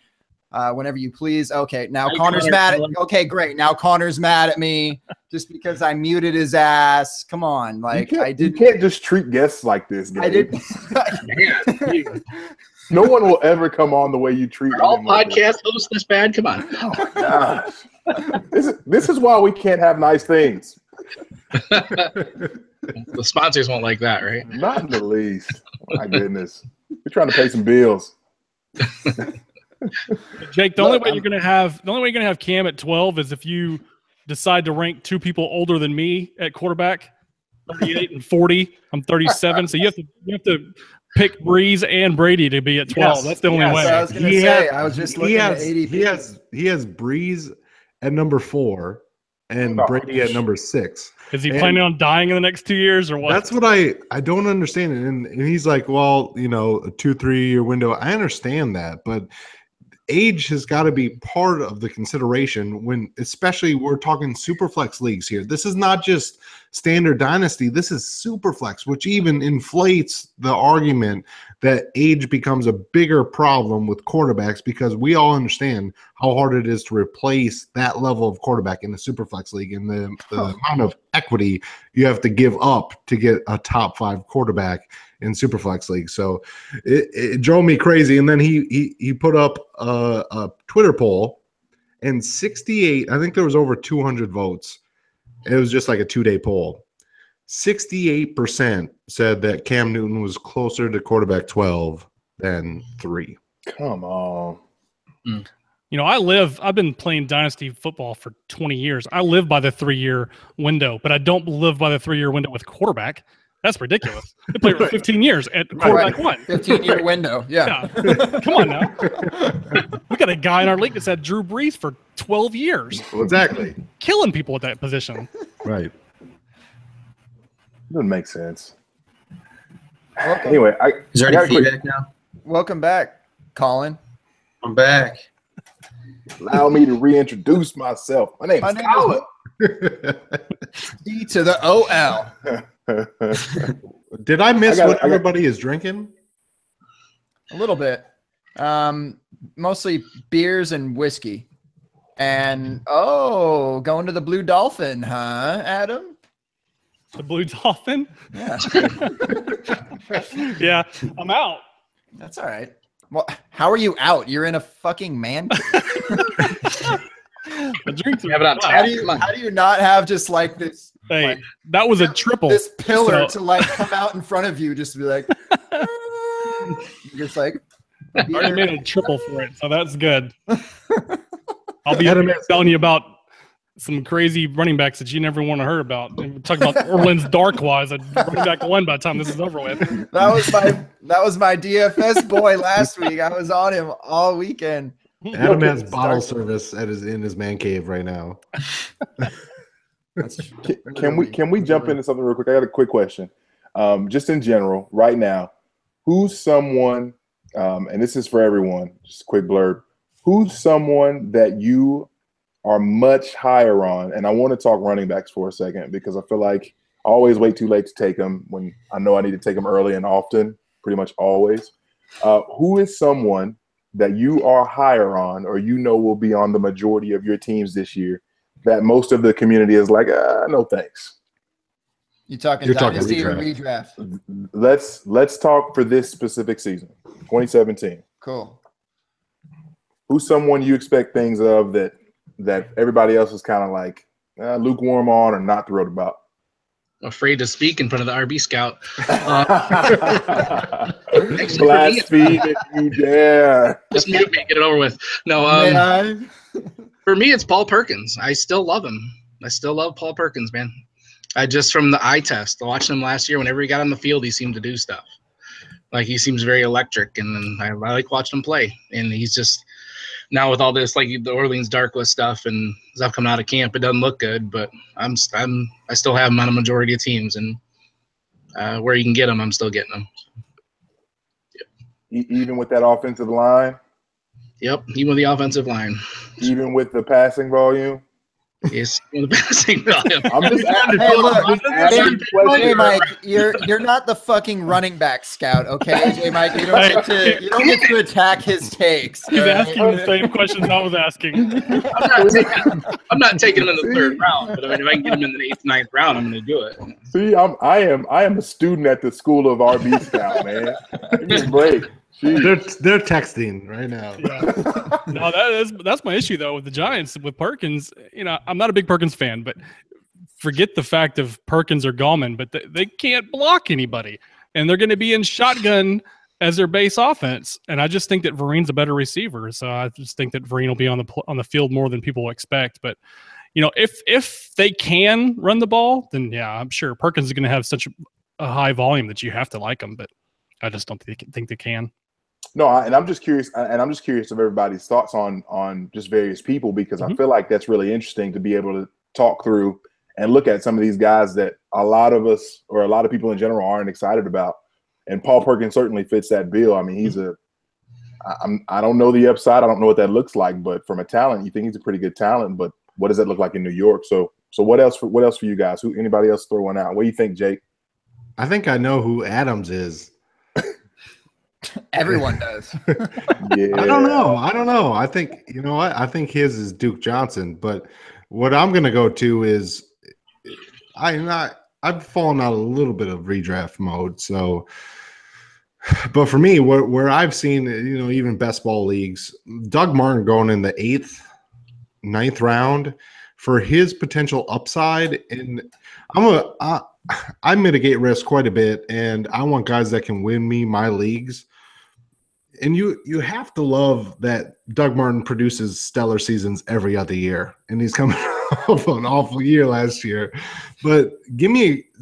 whenever you please. Okay, now Connor's mad at – okay, great. Now Connor's mad at me just because I muted his ass. Come on. Like, you can't just treat guests like this, Gabe. I did. No one will ever come on the way you treat them. All podcast hosts this bad? Come on. Oh, my gosh. This is why we can't have nice things. The sponsors won't like that, right? Not in the least. My goodness. We're trying to pay some bills. Jake, the only way you're gonna have Cam at 12 is if you decide to rank 2 people older than me at quarterback, 38 and 40. I'm 37, so you have to pick Breeze and Brady to be at 12. Yes, that's the only way. So I was gonna say, I was just looking at ADP. He has Breeze at number 4 and Brady at number 6. Is he planning on dying in the next 2 years or what? That's what I don't understand. And he's like, well, a 2-3 year window. I understand that, but age has got to be part of the consideration when, especially we're talking superflex leagues here. This is not just standard dynasty. This is superflex, which even inflates the argument that age becomes a bigger problem with quarterbacks because we all understand how hard it is to replace that level of quarterback in the superflex league and the amount of equity you have to give up to get a top 5 quarterback in superflex league. So it drove me crazy. And then he put up a Twitter poll and 68, I think there was over 200 votes. It was just like a 2-day poll. 68% said that Cam Newton was closer to quarterback 12 than 3. Come on. I've been playing dynasty football for 20 years. I live by the 3-year window, but I don't live by the 3-year window with quarterback. That's ridiculous. They played for 15 years at quarterback 1. 15-year window. Yeah. Come on now. We got a guy in our league that's had Drew Brees for 12 years. Well, exactly. Killing people at that position. Right. Doesn't make sense. Welcome. Anyway, is there any feedback now? Welcome back, Colin. I'm back. Allow me to reintroduce myself. My name is Colin. D to the OL. Did I miss what everybody is drinking? A little bit. Mostly beers and whiskey. And going to the Blue Dolphin, huh, Adam? The Blue Dolphin? Yeah. Yeah, I'm out. That's all right. Well, how are you out? You're in a fucking man cave. The drinks are how do you not have just like this? Hey, like, that was a triple. This pillar to like come out in front of you, just to be like, just like. I already made a triple for it, so that's good. I'll be telling you about some crazy running backs that you never want to hear about. And we're talking about Orleans Darkways at running back 1 by the time this is over with. That was my DFS boy last week. I was on him all weekend. Adam has bottle service in his man cave right now. Can we jump into something real quick? I got a quick question. Just in general, right now, who's someone, and this is for everyone, just a quick blurb, who's someone that you are much higher on? And I want to talk running backs for a second because I feel like I always wait too late to take them when I know I need to take them early and often, pretty much always. Who is someone that you are higher on or will be on the majority of your teams this year that most of the community is like, no thanks? You talking You're talking dynasty or redraft. redraft? Let's talk for this specific season, 2017. Cool. Who's someone you expect things of that everybody else is kind of like lukewarm on or not thrilled about? Afraid to speak in front of the RB scout. Blaspheme if you dare. Just mute me, get it over with. No, for me, it's Paul Perkins. I still love him. I still love Paul Perkins, man. I just from the eye test, watching him last year, whenever he got on the field, he seemed to do stuff. Like he seems very electric, and I like watching him play. And he's just now with all this, like the Orleans Darkless stuff and stuff coming out of camp, it doesn't look good. But I still have him on a majority of teams, and where you can get him, I'm still getting him. Yep. Even with that offensive line. Yep, even with the offensive line. Even with the passing volume. Yes, the passing volume. I'm just Hey, Mike, you're not the fucking running back scout, okay? J. Mike, you don't get to attack his takes. He's asking the same questions I was asking. I'm not taking him in the third round, but I mean, if I can get him in the 8th, 9th round, I'm going to do it. See, I am a student at the school of RB Scout, man. Give me a break. They're texting right now. Yeah. No, that's my issue though with the Giants with Perkins. You know, I'm not a big Perkins fan, but forget the fact of Perkins or Gallman, but they can't block anybody, and they're going to be in shotgun as their base offense. And I just think that Vereen's a better receiver, so I just think that Vereen will be on the field more than people expect. But you know, if they can run the ball, then yeah, I'm sure Perkins is going to have such a high volume that you have to like him. But I just don't think they can. No, and I'm just curious, of everybody's thoughts on just various people, because I feel like that's really interesting to be able to talk through and look at some of these guys that a lot of us or a lot of people in general aren't excited about. And Paul Perkins certainly fits that bill. I mean, I don't know the upside. I don't know what that looks like, but from a talent, you think he's a pretty good talent. But what does that look like in New York? So what else for you guys? Anybody else throw one out? What do you think, Jake? I think I know who Adams is. Everyone does. Yeah. I don't know. I think, you know what? I think his is Duke Johnson. But what I'm going to go to is I've fallen out a little bit of redraft mode. So, but for me, where I've seen, you know, even best ball leagues, Doug Martin going in the 8th, 9th round for his potential upside. And I mitigate risk quite a bit, and I want guys that can win me my leagues. And you have to love that Doug Martin produces stellar seasons every other year, and he's coming off an awful year last year. But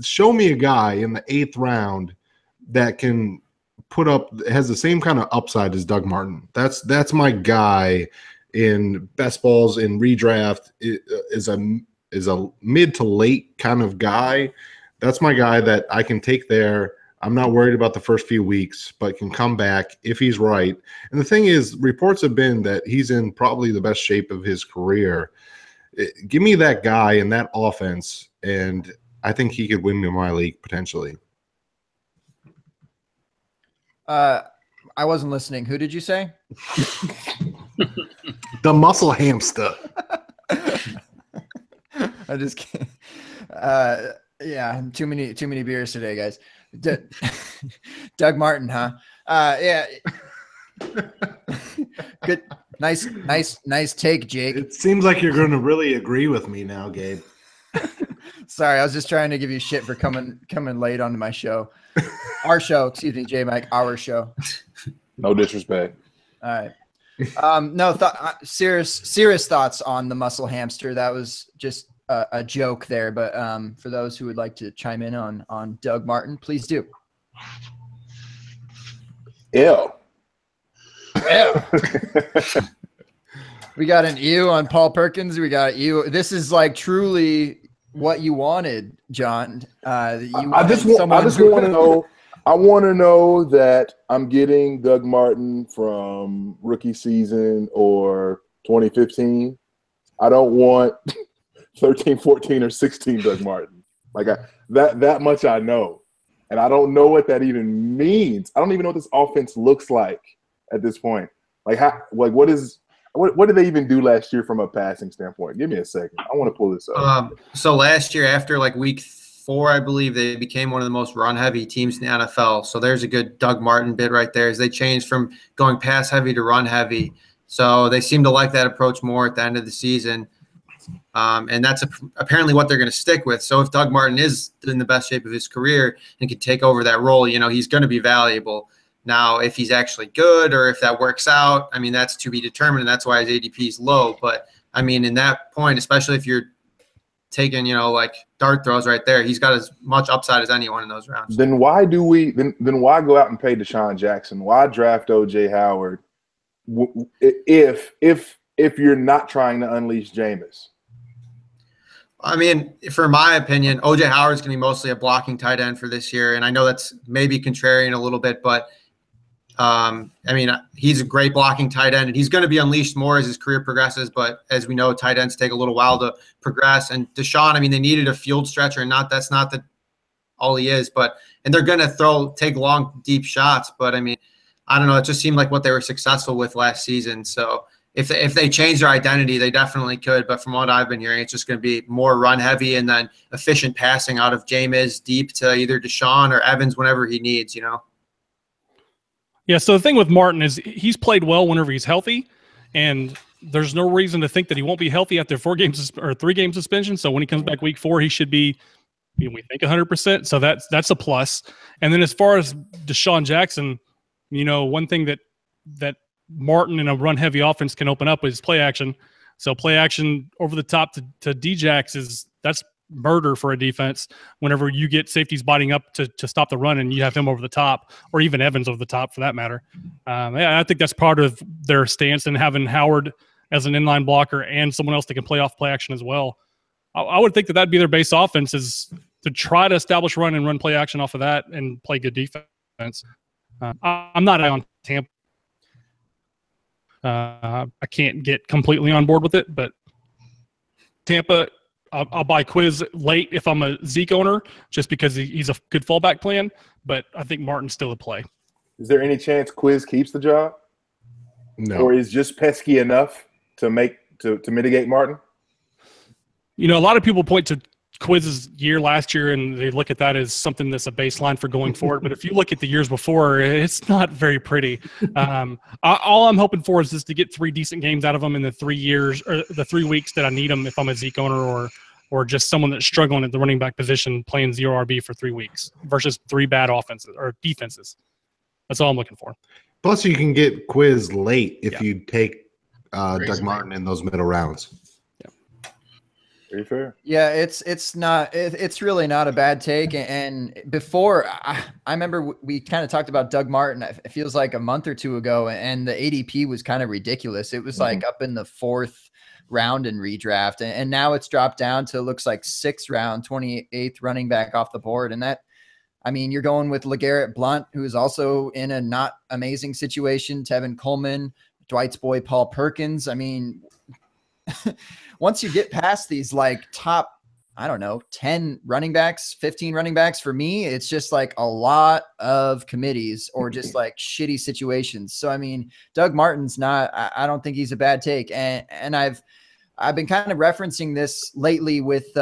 show me a guy in the 8th round that can has the same kind of upside as Doug Martin. That's my guy in best balls in redraft. Is a mid to late kind of guy. That's my guy that I can take there. I'm not worried about the first few weeks, but can come back if he's right. And the thing is, reports have been that he's in probably the best shape of his career. Give me that guy in that offense, and I think he could win me my league potentially. I wasn't listening. Who did you say? The muscle hamster. I just can't. Yeah, too many beers today, guys. Doug Martin, huh? Yeah. Good. Nice take, Jake. It seems like you're going to really agree with me now, Gabe. Sorry, I was just trying to give you shit for coming late onto my show. Our show, excuse me, J. Mike, our show. No disrespect. All right. No, serious thoughts on the muscle hamster. That was just a joke there, but for those who would like to chime in on Doug Martin, please do. Ew. We got an ew on Paul Perkins. We got ew. This is like truly what you wanted, John. I just want to know. I want to know that I'm getting Doug Martin from rookie season or 2015. I don't want 13, 14, or 16 Doug Martin. Like that much I know. And I don't know what that even means. I don't even know what this offense looks like at this point. What did they even do last year from a passing standpoint? Give me a second. I want to pull this up. So last year after like week 4, I believe, they became one of the most run-heavy teams in the NFL. So there's a good Doug Martin bid right there as they changed from going pass-heavy to run-heavy. So they seem to like that approach more at the end of the season. And that's apparently what they're going to stick with. So if Doug Martin is in the best shape of his career and can take over that role, he's going to be valuable. Now, if he's actually good or if that works out, I mean, that's to be determined, and that's why his ADP is low. But, I mean, in that point, especially if you're taking, like dart throws right there, he's got as much upside as anyone in those rounds. Then why do we – then why go out and pay Deshaun Jackson? Why draft O.J. Howard if you're not trying to unleash Jameis? I mean, for my opinion, O.J. Howard's going to be mostly a blocking tight end for this year, and I know that's maybe contrarian a little bit, but – I mean, he's a great blocking tight end, and he's going to be unleashed more as his career progresses. But as we know, tight ends take a little while to progress. And Deshaun, I mean, they needed a field stretcher, and that's not all he is. And they're going to take long, deep shots. But I mean, I don't know. It just seemed like what they were successful with last season. So if they change their identity, they definitely could. But from what I've been hearing, it's just going to be more run heavy and then efficient passing out of Jameis deep to either Deshaun or Evans whenever he needs. Yeah, so the thing with Martin is he's played well whenever he's healthy, and there's no reason to think that he won't be healthy after 3-game suspension. So when he comes back week 4, he should be, we think, 100%. So that's a plus. And then as far as Deshaun Jackson, one thing that Martin in a run-heavy offense can open up is play action. So play action over the top to D-Jax that's murder for a defense whenever you get safeties biting up to stop the run and you have him over the top, or even Evans over the top for that matter. I think that's part of their stance, and having Howard as an inline blocker and someone else that can play off play action as well. I would think that'd be their base offense, is to try to establish run and run play action off of that and play good defense. I'm not on Tampa. I can't get completely on board with it, but Tampa, I'll buy Quiz late if I'm a Zeke owner, just because he's a good fallback plan. But I think Martin's still a play. Is there any chance Quiz keeps the job? No. Or is just pesky enough to mitigate Martin? A lot of people point to Quiz's year last year, and they look at that as something that's a baseline for going forward. But if you look at the years before, it's not very pretty. All I'm hoping for is just to get 3 decent games out of them in the 3 years or the 3 weeks that I need them if I'm a Zeke owner or just someone that's struggling at the running back position playing 0 RB for 3 weeks versus 3 bad offenses or defenses. That's all I'm looking for. Plus, you can get Quiz late if you take Doug Martin in those middle rounds. Very fair. Yeah, it's really not a bad take. And before, I remember we kind of talked about Doug Martin. It feels like a month or 2 ago, and the ADP was kind of ridiculous. It was like up in the 4th round in redraft, and now it's dropped down to, looks like 6th round, 28th running back off the board. And that, I mean, you're going with LeGarrette Blount, who is also in a not amazing situation, Tevin Coleman, Dwight's boy Paul Perkins. I mean, once you get past these top, 10 running backs, 15 running backs, for me, it's just like a lot of committees or just like shitty situations. So, I mean, Doug Martin's I don't think he's a bad take. And I've been kind of referencing this lately with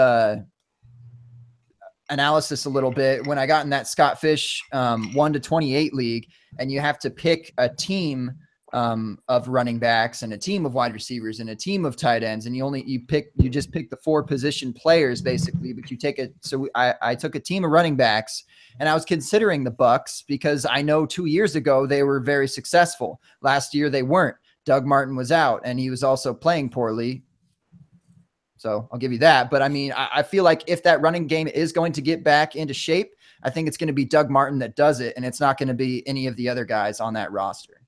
analysis a little bit when I got in that Scott Fish 1-28 league, and you have to pick a team of running backs and a team of wide receivers and a team of tight ends, and you just pick the 4 position players basically, but you take it. So I took a team of running backs, and I was considering the Bucks because I know 2 years ago they were very successful. Last year they weren't. Doug Martin was out, and he was also playing poorly. So I'll give you that. But I mean, I feel like if that running game is going to get back into shape, I think it's going to be Doug Martin that does it, and it's not going to be any of the other guys on that roster.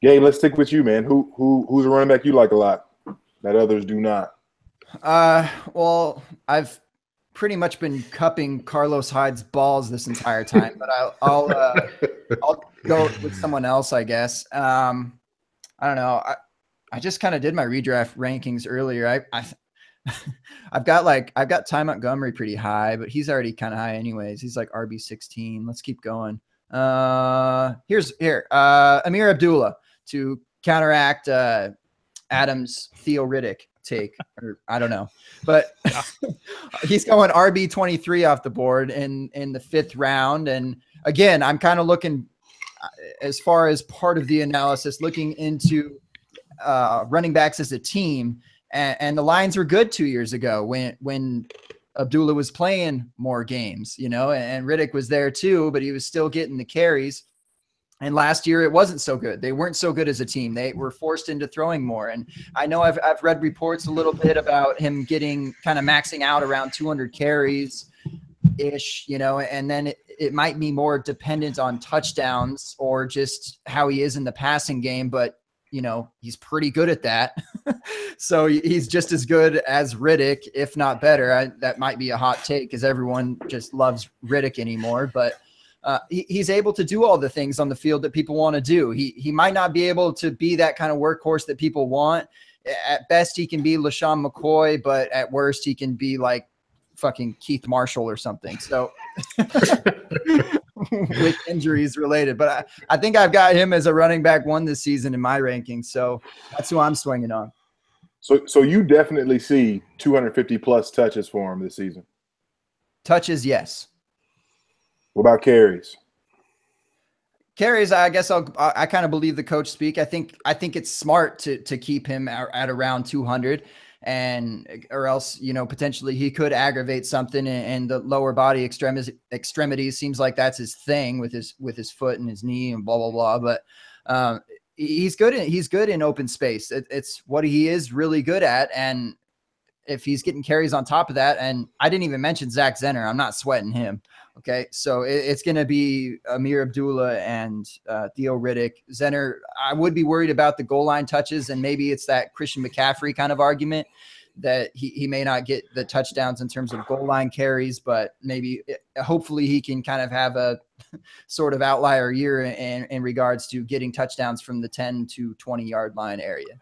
Gabe, let's stick with you, man. Who's a running back you like a lot that others do not? Well, I've pretty much been cupping Carlos Hyde's balls this entire time, but I'll go with someone else, I guess. I don't know. I just kind of did my redraft rankings earlier. I've got Ty Montgomery pretty high, but he's already kind of high anyways. He's like RB16. Let's keep going. Amir Abdullah to counteract Adams' Theo Riddick. take, or I don't know, but he's going RB23 off the board in the 5th round. And again, I'm kind of looking as far as part of the analysis, looking into running backs as a team, and the Lions were good 2 years ago when Abdullah was playing more games, and Riddick was there too, but he was still getting the carries. And last year it wasn't so good. They weren't so good as a team. They were forced into throwing more. And I know I've read reports a little bit about him getting kind of maxing out around 200 carries ish, and then it might be more dependent on touchdowns or just how he is in the passing game. But, he's pretty good at that. So he's just as good as Riddick, if not better. That might be a hot take because everyone just loves Riddick anymore. But he's able to do all the things on the field that people want to do. He might not be able to be that kind of workhorse that people want. At best, he can be LaShawn McCoy, but at worst, he can be like fucking Keith Marshall or something. So with injuries related, but I think I've got him as a running back 1 this season in my rankings. So that's who I'm swinging on. So you definitely see 250 plus touches for him this season. Touches, yes. What about carries? Carries, I guess I kind of believe the coach speak. I think it's smart to keep him at around 200, or else potentially he could aggravate something, and the lower body extremities seems like that's his thing with his foot and his knee and blah blah blah. But he's good in open space. It's what he is really good at, and if he's getting carries on top of that, and I didn't even mention Zach Zenner, I'm not sweating him. Okay, so it's going to be Amir Abdullah and Theo Riddick. Zenner, I would be worried about the goal line touches, and maybe it's that Christian McCaffrey kind of argument that he may not get the touchdowns in terms of goal line carries, but hopefully he can kind of have a sort of outlier year in regards to getting touchdowns from the 10 to 20-yard line area.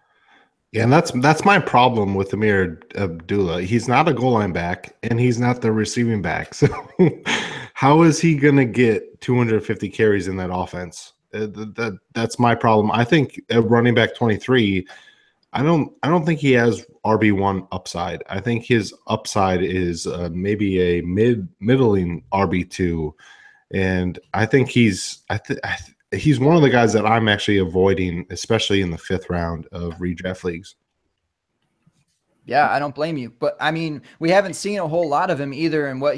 Yeah, and that's my problem with Amir Abdullah. He's not a goal line back, and he's not the receiving back. So how is he going to get 250 carries in that offense? That's my problem. I think at running back 23, I don't think he has RB1 upside. I think his upside is maybe a middling RB2, and I think he's one of the guys that I'm actually avoiding, especially in the 5th round of redraft leagues. Yeah, I don't blame you. But I mean, we haven't seen a whole lot of him either in what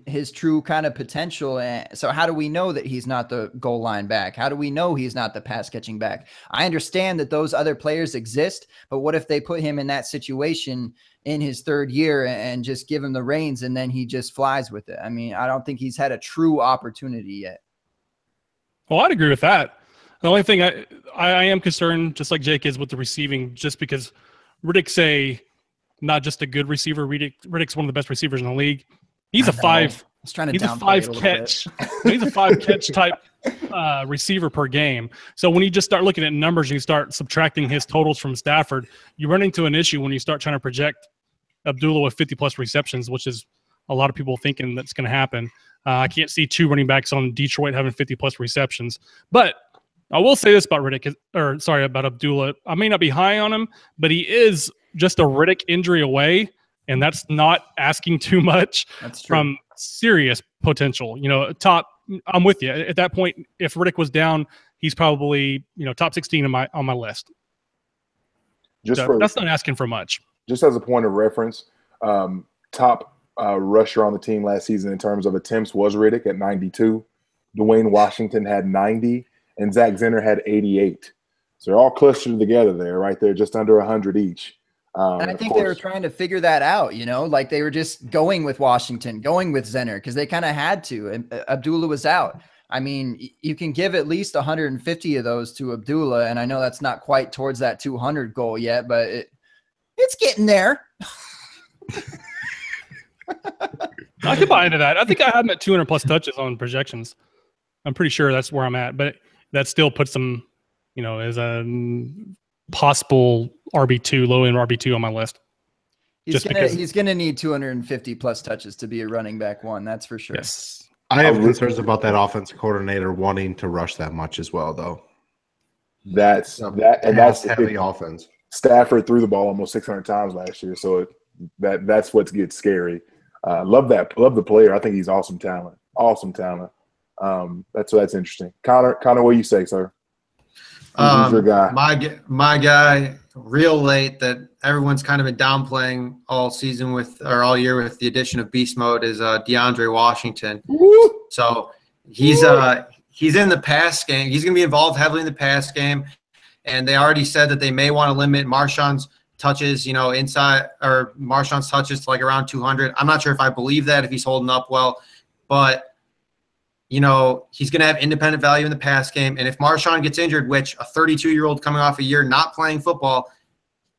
his true kind of potential. So how do we know that he's not the goal line back? How do we know he's not the pass catching back? I understand that those other players exist, but what if they put him in that situation in his 3rd year and just give him the reins and then he just flies with it? I mean, I don't think he's had a true opportunity yet. Well, I'd agree with that. The only thing I am concerned, just like Jake is, with the receiving, just because Riddick's not just a good receiver. Riddick's one of the best receivers in the league. He's a 5 catch. He's a 5 catch type receiver per game. So when you just start looking at numbers and you start subtracting his totals from Stafford, you run into an issue when you start trying to project Abdullah with 50-plus receptions, which is a lot of people thinking that's going to happen. I can't see 2 running backs on Detroit having 50-plus receptions. But I will say this about about Abdullah. I may not be high on him, but he is just a Riddick injury away, and that's not asking too much from serious potential. I'm with you. At that point, if Riddick was down, he's probably top 16 on my list. That's not asking for much. Just as a point of reference, top rusher on the team last season in terms of attempts was Riddick at 92. Dwayne Washington had 90, and Zach Zenner had 88. So they're all clustered together there, right there, just under 100 each. And I think they were trying to figure that out, like they were just going with Washington, going with Zenner, because they kind of had to. And Abdullah was out. I mean, you can give at least 150 of those to Abdullah, and I know that's not quite towards that 200 goal yet, but it's getting there. I could buy into that. I think I have him at 200-plus touches on projections. I'm pretty sure that's where I'm at, but that still puts him, as a possible RB2, low-end RB2 on my list. He's gonna need 250-plus touches to be a running back 1. That's for sure. Yes. I have concerns about that offensive coordinator wanting to rush that much as well, though. That's heavy offense. Stafford threw the ball almost 600 times last year, so that's what gets scary. Love the player. I think he's awesome talent. Awesome talent. That's interesting. Connor, what do you say, sir? Who's your guy? My guy, real late, that everyone's kind of been downplaying all year with the addition of beast mode, is DeAndre Washington. Woo! So he's in the pass game. He's going to be involved heavily in the pass game, and they already said that they may want to limit Marshawn's touches, inside, or Marshawn's touches to like around 200. I'm not sure if I believe that, if he's holding up well, but he's going to have independent value in the pass game. And if Marshawn gets injured, which a 32-year-old coming off a year not playing football,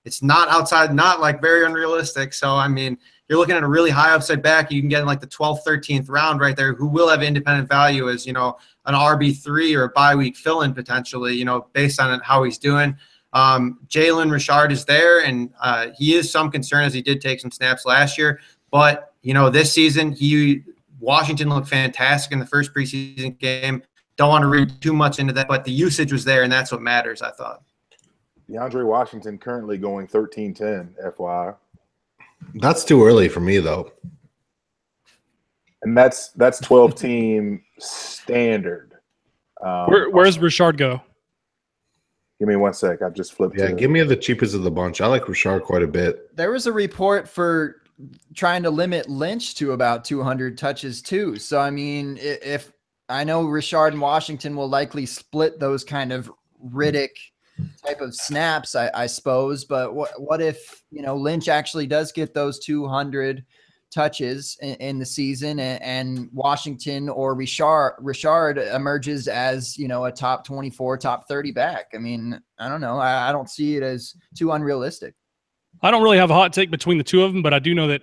it's not like very unrealistic. So, I mean, you're looking at a really high upside back. You can get in like the 12th, 13th round right there, who will have independent value as, an RB3 or a bye week fill-in potentially, based on how he's doing. Jalen Richard is there, and he is some concern, as he did take some snaps last year. But, this season, Washington looked fantastic in the first preseason game. Don't want to read too much into that, but the usage was there, and that's what matters, I thought. DeAndre Washington currently going 13-10, FYI. That's too early for me, though. And that's 12-team standard. Where's Richard go? Give me 1 sec. I just flipped. Yeah, give me the cheapest of the bunch. I like Richard quite a bit. There was a report for trying to limit Lynch to about 200 touches too. So, I mean, if I know Richard and Washington will likely split those kind of Riddick type of snaps, I suppose. But what if, Lynch actually does get those 200 touches in the season, and Washington or Richard emerges as, a top 24, top 30 back? I mean, I don't know. I don't see it as too unrealistic. I don't really have a hot take between the two of them, but I do know that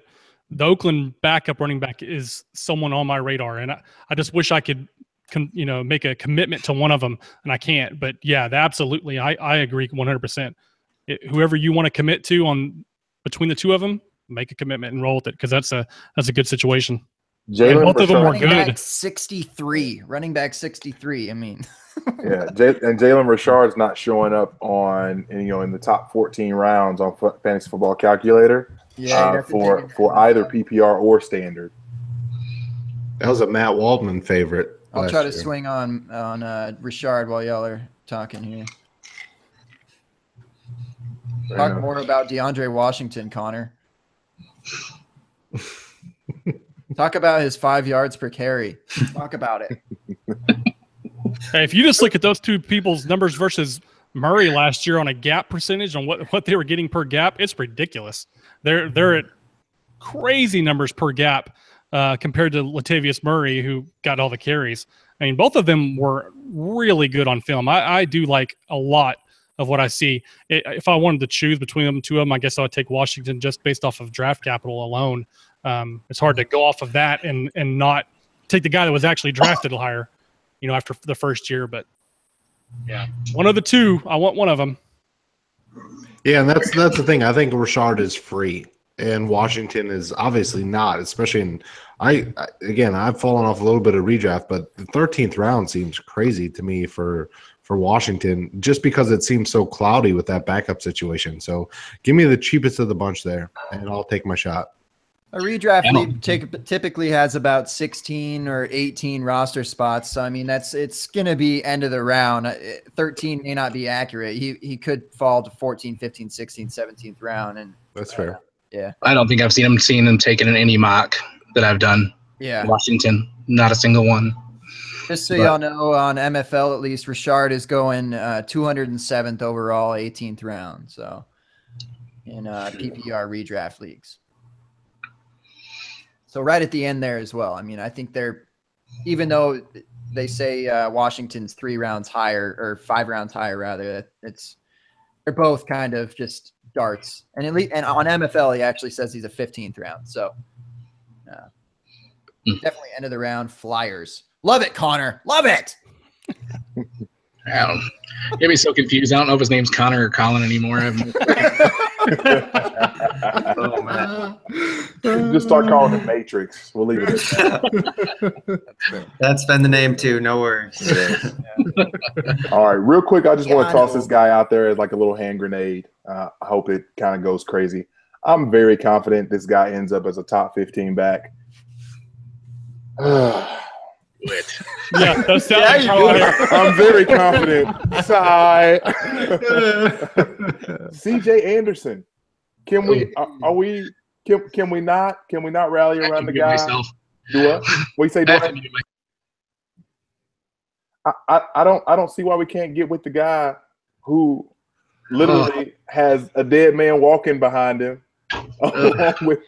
the Oakland backup running back is someone on my radar, and I just wish I could, make a commitment to one of them, and I can't. But yeah, absolutely, I agree 100%. Whoever you want to commit to between the two of them, make a commitment and roll with it, because that's a good situation. Both of them were good. Running back 63. I mean, yeah, and Jalen Richard's not showing up on, in the top 14 rounds on Fantasy Football Calculator. Yeah, for either PPR or standard. That was a Matt Waldman favorite. I'll try to swing on Richard while y'all are talking here. Talk more about DeAndre Washington, Connor. Talk about his 5 yards per carry. Talk about it. Hey, if you just look at those two people's numbers versus Murray last year on a gap percentage, on what they were getting per gap, it's ridiculous. They're at crazy numbers per gap compared to Latavius Murray, who got all the carries. I mean, both of them were really good on film. I do like a lot of what I see. If I wanted to choose between them, two of them, I guess I would take Washington just based off of draft capital alone. It's hard to go off of that and not take the guy that was actually drafted higher, after the first year. But yeah, one of the two, I want one of them. Yeah, and that's the thing. I think Richard is free, and Washington is obviously not. Especially I've fallen off a little bit of redraft, but the 13th round seems crazy to me for Washington, just because it seems so cloudy with that backup situation. So give me the cheapest of the bunch there, and I'll take my shot. A redraft league typically has about 16 or 18 roster spots. So, I mean, it's going to be end of the round. 13 may not be accurate. He could fall to 14, 15, 16, 17th round. And that's fair. Yeah. I don't think I've seen him taken in any mock that I've done. Yeah. Washington, not a single one. Just so y'all know, on MFL at least, Richard is going 207th overall, 18th round. So in PPR redraft leagues. So right at the end there as well. I mean, I think even though they say Washington's 3 rounds higher, or 5 rounds higher rather, they're both kind of just darts. And on MFL, he actually says he's a 15th round. So definitely end of the round flyers. Love it, Connor. Love it. Get me so confused. I don't know if his name's Connor or Colin anymore. Oh man, Just start calling it Matrix. We'll leave it at that. that's been the name too. No worries. All right, real quick, I just want to toss Keanu. this guy out there as like a little hand grenade. I hope it kind of goes crazy. I'm very confident this guy ends up as a top 15 back. Yeah, that sounds like I'm very confident. Sigh. CJ Anderson. Can we? Are we? Can we not? Can we not rally around the guy? Myself. Do what? What you say? Do I have to what? mute my- I don't see why we can't get with the guy who literally has a dead man walking behind him, along with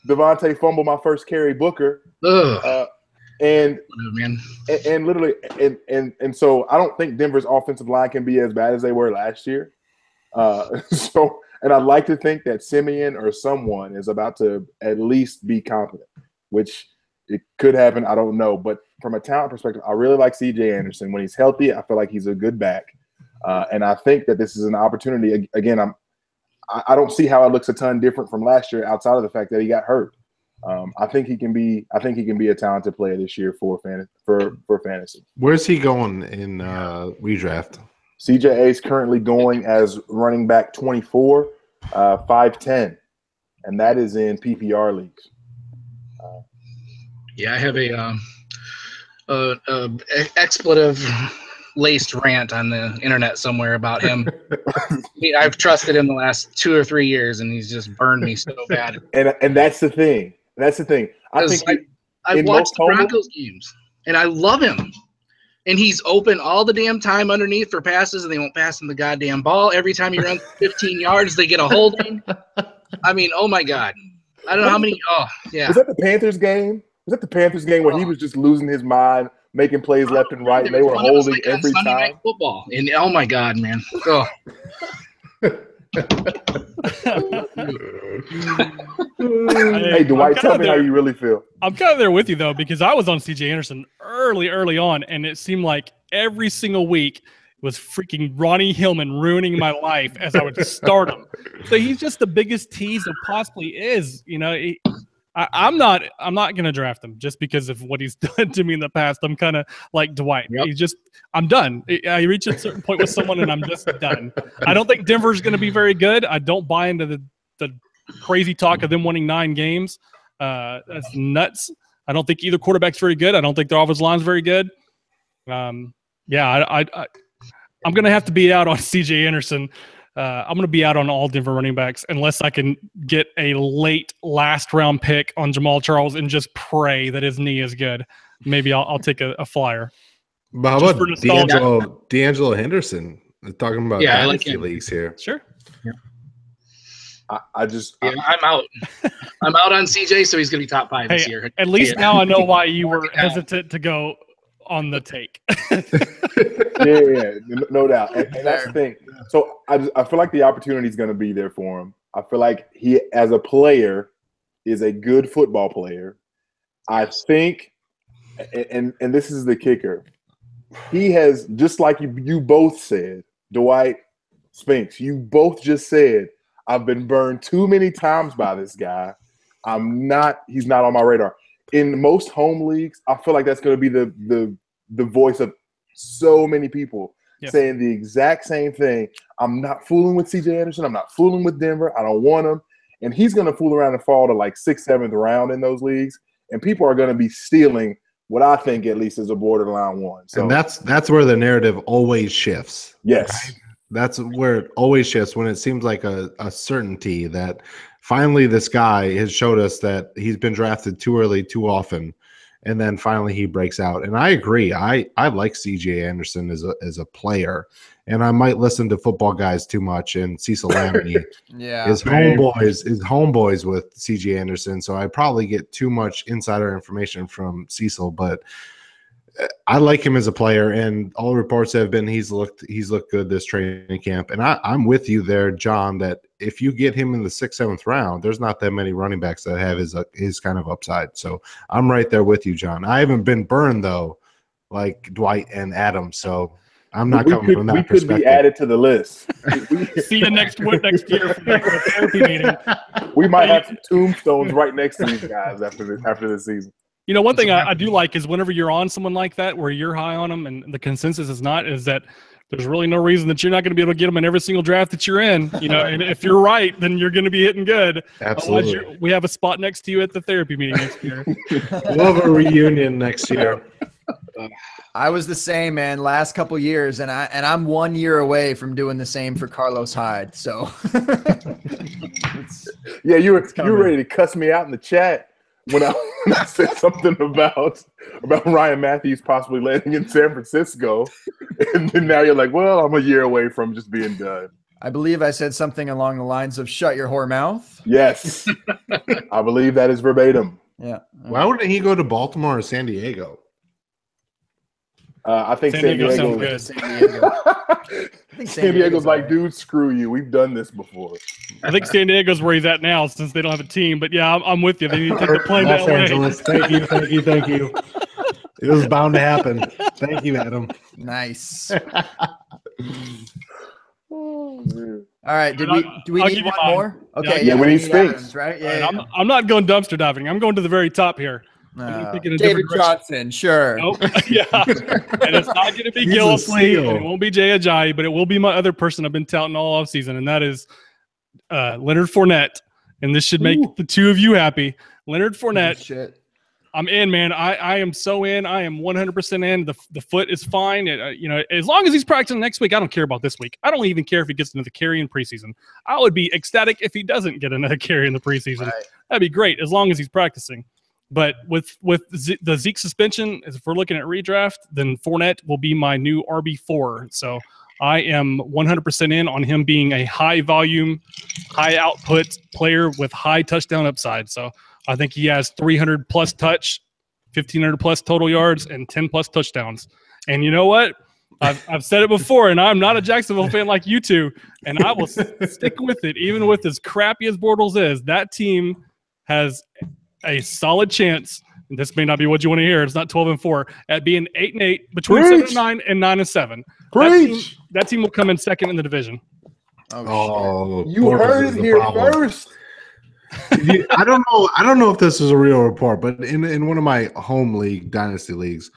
Devontae fumble my first carry Booker, and Whatever, man. and literally and so I don't think Denver's offensive line can be as bad as they were last year. So and I'd like to think that Simeon or someone is about to at least be competent, which it could happen. I don't know, but from a talent perspective, I really like CJ Anderson. When he's healthy, I feel like he's a good back, and I think that this is an opportunity. Again, I don't see how it looks a ton different from last year, outside of the fact that he got hurt. I think he can be a talented player this year for fantasy. Where's he going in redraft? CJA is currently going as running back 24, 5'10", and that is in PPR leagues. Yeah, I have a expletive laced rant on the internet somewhere about him. I've trusted him the last 2 or 3 years, and he's just burned me so bad. And that's the thing. That's the thing. I think I've watched the Broncos games, and I love him. And he's open all the damn time underneath for passes, and they won't pass him the goddamn ball. Every time he runs 15 yards, they get a holding. I mean, oh my God. I don't know how many. Oh, yeah. Was that the Panthers game? Was that the Panthers game where he was just losing his mind, making plays left and right, and they were holding every Sunday time? Night Football. And oh my God, man. Oh. Hey, Dwight, tell me how you really feel. I'm kind of there with you, though, because I was on CJ Anderson early on, and it seemed like every single week was freaking Ronnie Hillman ruining my life as I would start him. So he's just the biggest tease there possibly is. You know, I'm not going to draft him just because of what he's done to me in the past. I'm kind of like Dwight. Yep. I'm done. I reach a certain point with someone and I'm just done. I don't think Denver's going to be very good. I don't buy into the crazy talk of them winning 9 games. That's nuts. I don't think either quarterback's very good. I don't think their offensive line's very good. I'm going to have to be out on CJ Anderson. I'm going to be out on all Denver running backs unless I can get a late last round pick on Jamal Charles and just pray that his knee is good. Maybe I'll take a flyer. But how about D'Angelo Henderson? We're talking about dynasty leagues here. Sure. Yeah. I'm out. I'm out on CJ, so he's going to be top 5 this year. At least now I know why you were hesitant to go on the take. yeah, no doubt. And that's the thing. So I feel like the opportunity is going to be there for him. I feel like he, as a player, is a good football player. I think, and this is the kicker, he has, just like you both said, Dwight, Spinks, you both just said, I've been burned too many times by this guy. He's not on my radar. In most home leagues, I feel like that's going to be the voice of so many people saying the exact same thing. I'm not fooling with CJ Anderson. I'm not fooling with Denver. I don't want him. And he's going to fool around and fall to like 6th, 7th round in those leagues. And people are going to be stealing what I think at least is a borderline 1. So, and that's where the narrative always shifts. Yes. Right? That's where it always shifts when it seems like a certainty that finally this guy has showed us that he's been drafted too early, too often, and then finally he breaks out. And I agree. I like CJ Anderson as a player, and I might listen to football guys too much and Cecil Lammey is homeboys with CJ Anderson, so I probably get too much insider information from Cecil, but I like him as a player, and all reports have been he's looked good this training camp. And I'm with you there, John, that if you get him in the 6th, 7th round, there's not that many running backs that have his kind of upside. So I'm right there with you, John. I haven't been burned though, like Dwight and Adam. So I'm not coming from that we perspective. could be added to the list. See you next year for the therapy meeting. We might have some tombstones right next to these guys after the season. You know, one thing I do like is whenever you're on someone like that, where you're high on them and the consensus is not, is that there's really no reason that you're not going to be able to get them in every single draft that you're in. You know, and if you're right, then you're going to be hitting good. Absolutely. We have a spot next to you at the therapy meeting next year. We'll have a reunion next year. I was the same, man, last couple years, and I'm 1 year away from doing the same for Carlos Hyde. So yeah, you were ready to cuss me out in the chat when I said something about Ryan Matthews possibly landing in San Francisco, and then now you're like, well, I'm a year away from just being done. I believe I said something along the lines of "shut your whore mouth." Yes, I believe that is verbatim. Yeah. Why wouldn't he go to Baltimore or San Diego? I think San Diego sounds good. San Diego's like, dude, screw you. We've done this before. I think San Diego's where he's at now since they don't have a team. But yeah, I'm with you. They need to take the plane to Los LA. Angeles. Thank you. It was bound to happen. Thank you, Adam. Nice. All right. Do we need one more? Okay. Yeah, we need Spinks. Adams, right? Yeah. Right, I'm not going dumpster diving. I'm going to the very top here. David Johnson, sure. Nope. Yeah. And it's not going to be Gillespie. It won't be Jay Ajayi, but it will be my other person I've been touting all offseason, and that is Leonard Fournette. And this should make the two of you happy. Leonard Fournette. Shit. I'm in, man. I am so in. I am 100% in. The foot is fine. As long as he's practicing next week, I don't care about this week. I don't even care if he gets another carry in preseason. I would be ecstatic if he doesn't get another carry in the preseason. Right. That'd be great as long as he's practicing. But with the Zeke suspension, if we're looking at redraft, then Fournette will be my new RB4. So I am 100% in on him being a high volume, high output player with high touchdown upside. So I think he has 300 plus touch, 1,500 plus total yards, and 10 plus touchdowns. And you know what? I've said it before, and I'm not a Jacksonville fan like you two, and I will stick with it, even with as crappy as Bortles is. That team has a solid chance. And this may not be what you want to hear. It's not 12-4 at being 8-8, between 7-9 and 9-7. That team will come in second in the division. Oh, you heard it here first. I don't know if this is a real report, but in one of my home league dynasty leagues,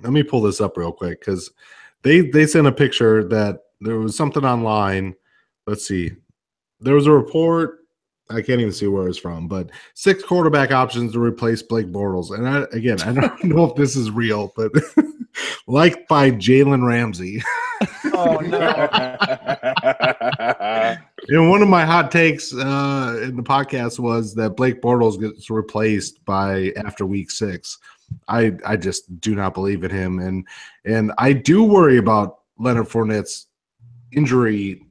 let me pull this up real quick because they sent a picture that there was something online. Let's see. There was a report. I can't even see where it's from, but 6 quarterback options to replace Blake Bortles. And I don't know if this is real, but liked by Jalen Ramsey. Oh, no. And one of my hot takes in the podcast was that Blake Bortles gets replaced by after week 6. I just do not believe in him. And I do worry about Leonard Fournette's injury,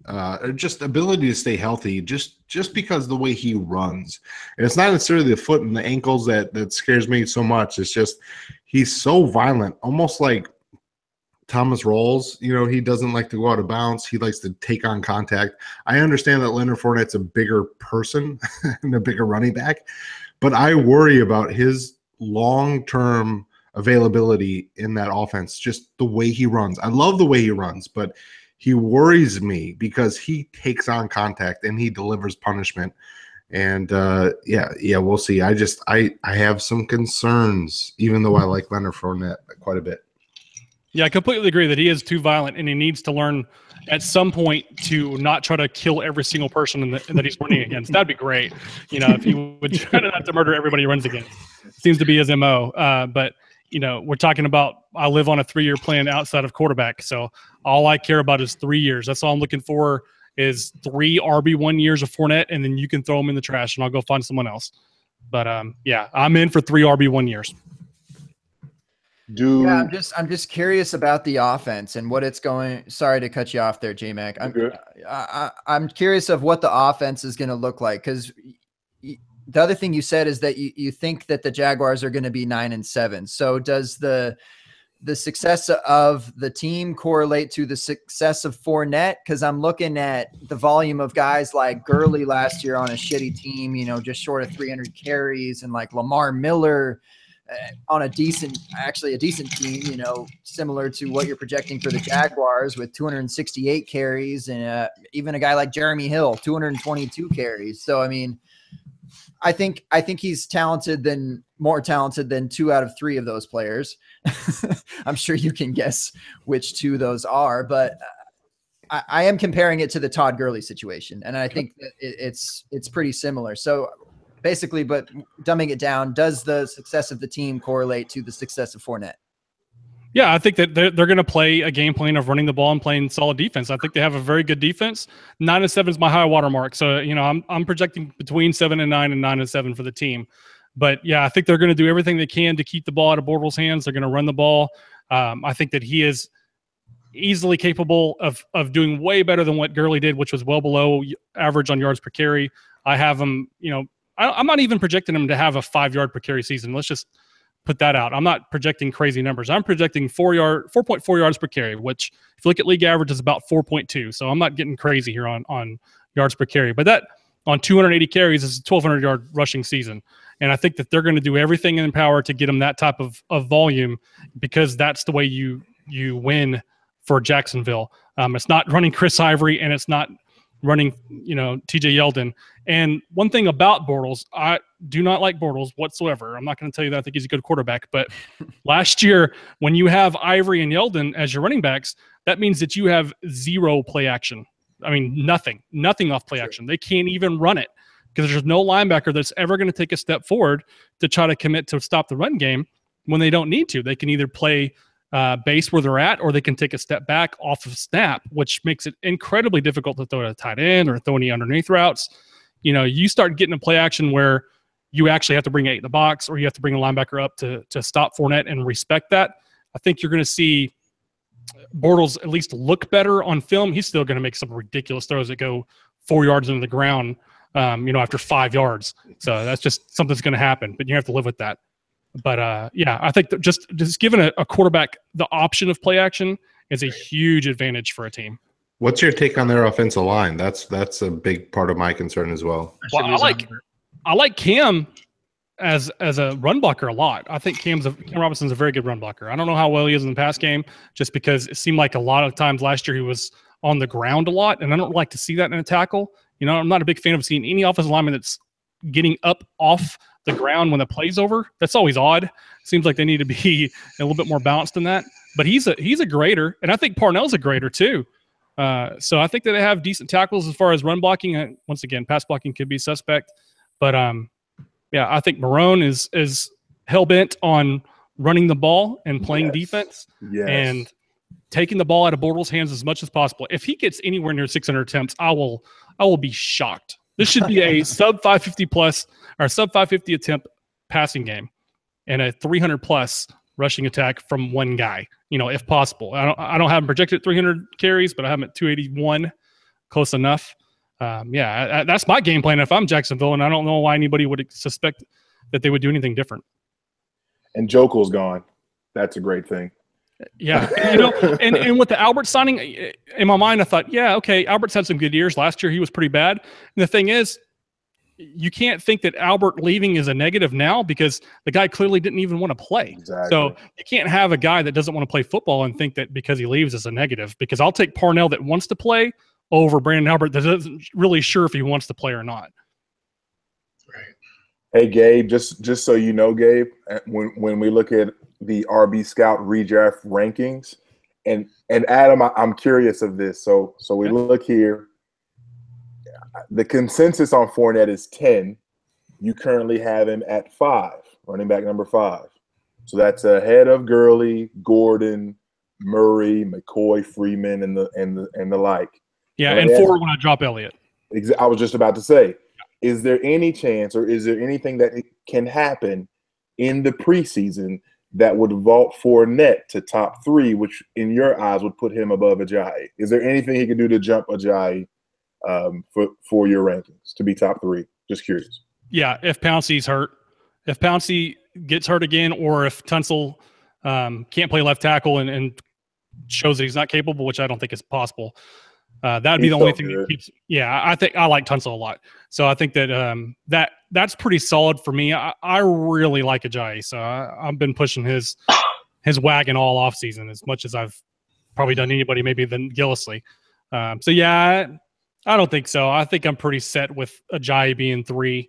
just ability to stay healthy, just because the way he runs. And it's not necessarily the foot and the ankles that scares me so much. It's just he's so violent, almost like Thomas Rawls. He doesn't like to go out of bounds. He likes to take on contact. I understand that Leonard Fournette's a bigger person and a bigger running back, but I worry about his long-term availability in that offense, just the way he runs. I love the way he runs, but he worries me because he takes on contact and he delivers punishment. And yeah, we'll see. I have some concerns, even though I like Leonard Fournette quite a bit. Yeah, I completely agree that he is too violent, and he needs to learn at some point to not try to kill every single person that he's running against. That'd be great. If he would try not to murder everybody he runs against. Seems to be his MO. But we're talking about I live on a 3-year plan outside of quarterback. So all I care about is 3 years. That's all I'm looking for is 3 RB1 years of Fournette, and then you can throw them in the trash, and I'll go find someone else. But, yeah, I'm in for 3 RB1 years. Yeah, I'm just curious about the offense and what it's going. Sorry to cut you off there, J-Mac. I'm curious of what the offense is going to look like, because the other thing you said is that you think that the Jaguars are going to be 9-7. So does the success of the team correlate to the success of Fournette? Because I'm looking at the volume of guys like Gurley last year on a shitty team, just short of 300 carries, and like Lamar Miller on a decent team, you know, similar to what you're projecting for the Jaguars with 268 carries, and even a guy like Jeremy Hill, 222 carries. So, I mean, I think he's more talented than 2 out of 3 of those players. I'm sure you can guess which 2 those are, but I am comparing it to the Todd Gurley situation, and I think that it's pretty similar. So basically, but dumbing it down, does the success of the team correlate to the success of Fournette? Yeah, I think that they're going to play a game plan of running the ball and playing solid defense. I think they have a very good defense. 9-7 is my high water mark. So, you know, I'm projecting between 7-9 and 9-7 for the team. But yeah, I think they're going to do everything they can to keep the ball out of Bortles' hands. They're going to run the ball. I think that he is easily capable of doing way better than what Gurley did, which was well below average on yards per carry. I have him, you know, I'm not even projecting him to have a 5-yard per carry season. Let's just put that out. I'm not projecting crazy numbers. I'm projecting 4.4 yards per carry, which if you look at league average is about 4.2. So I'm not getting crazy here on yards per carry, but that on 280 carries is a 1,200 yard rushing season. And I think that they're going to do everything in power to get him that type of volume, because that's the way you win for Jacksonville. It's not running Chris Ivory, and it's not running, you know, TJ Yeldon. And one thing about Bortles, I do not like Bortles whatsoever. I'm not going to tell you that I think he's a good quarterback, but last year when you have Ivory and Yeldon as your running backs, that means that you have 0 play action. I mean, nothing off play action. They can't even run it because there's no linebacker that's ever going to take a step forward to try to commit to stop the run game when they don't need to. They can either play base where they're at, or they can take a step back off of snap, which makes it incredibly difficult to throw to a tight end or throw any underneath routes. You know, you start getting a play action where you actually have to bring 8 in the box, or you have to bring a linebacker up to stop Fournette and respect that. I think you're going to see Bortles at least look better on film. He's still going to make some ridiculous throws that go 4 yards into the ground, you know, after 5 yards. So that's just something's going to happen, but you have to live with that. But yeah, I think that just giving a quarterback the option of play action is a huge advantage for a team. What's your take on their offensive line? That's a big part of my concern as well. Well, I like Cam as a run blocker a lot. I think Cam Robinson's a very good run blocker. I don't know how well he is in the pass game, just because it seemed like a lot of times last year he was on the ground a lot, and I don't like to see that in a tackle. You know, I'm not a big fan of seeing any offensive lineman that's getting up off the ground when the play's over. That's always odd. Seems like they need to be a little bit more balanced than that. But he's a grader, and I think Parnell's a grader too. So I think that they have decent tackles as far as run blocking. Once again, pass blocking could be suspect, but yeah, I think Marone is hell bent on running the ball and playing defense and taking the ball out of Bortles' hands as much as possible. If he gets anywhere near 600 attempts, I will be shocked. This should be a sub 550 plus or sub 550 attempt passing game and a 300 plus rushing attack from one guy, you know, if possible. I don't have him projected at 300 carries, but I have him at 281, close enough. Yeah, that's my game plan if I'm Jacksonville, and I don't know why anybody would suspect that they would do anything different. And Jokel's gone. That's a great thing. Yeah, you know, and with the Albert signing, in my mind, I thought, yeah, okay, Albert's had some good years. Last year he was pretty bad. And the thing is, you can't think that Albert leaving is a negative now, because the guy clearly didn't even want to play. Exactly. So you can't have a guy that doesn't want to play football and think that because he leaves is a negative, because I'll take Parnell that wants to play over Brandon Albert that isn't really sure if he wants to play or not. Right. Hey, Gabe, just so you know, Gabe, when we look at the RB Scout redraft rankings, and Adam, I'm curious of this. So we look here. The consensus on Fournette is 10. You currently have him at 5, running back number 5. So that's ahead of Gurley, Gordon, Murray, McCoy, Freeman, and the like. Yeah, and 4 when I drop Elliott. I was just about to say, is there any chance, or is there anything that can happen in the preseason that would vault Fournette to top 3, which in your eyes would put him above Ajayi? Is there anything he could do to jump Ajayi for your rankings to be top 3? Just curious. Yeah, if Pouncey's hurt. If Pouncey gets hurt again, or if Tunsil can't play left tackle and shows that he's not capable, which I don't think is possible, That would be the only thing that keeps. Yeah, I think I like Tunsil a lot, so I think that that's pretty solid for me. I really like Ajayi, so I've been pushing his wagon all off season as much as I've probably done anybody maybe than Gillisley. So yeah, I don't think so. I think I'm pretty set with Ajayi being 3,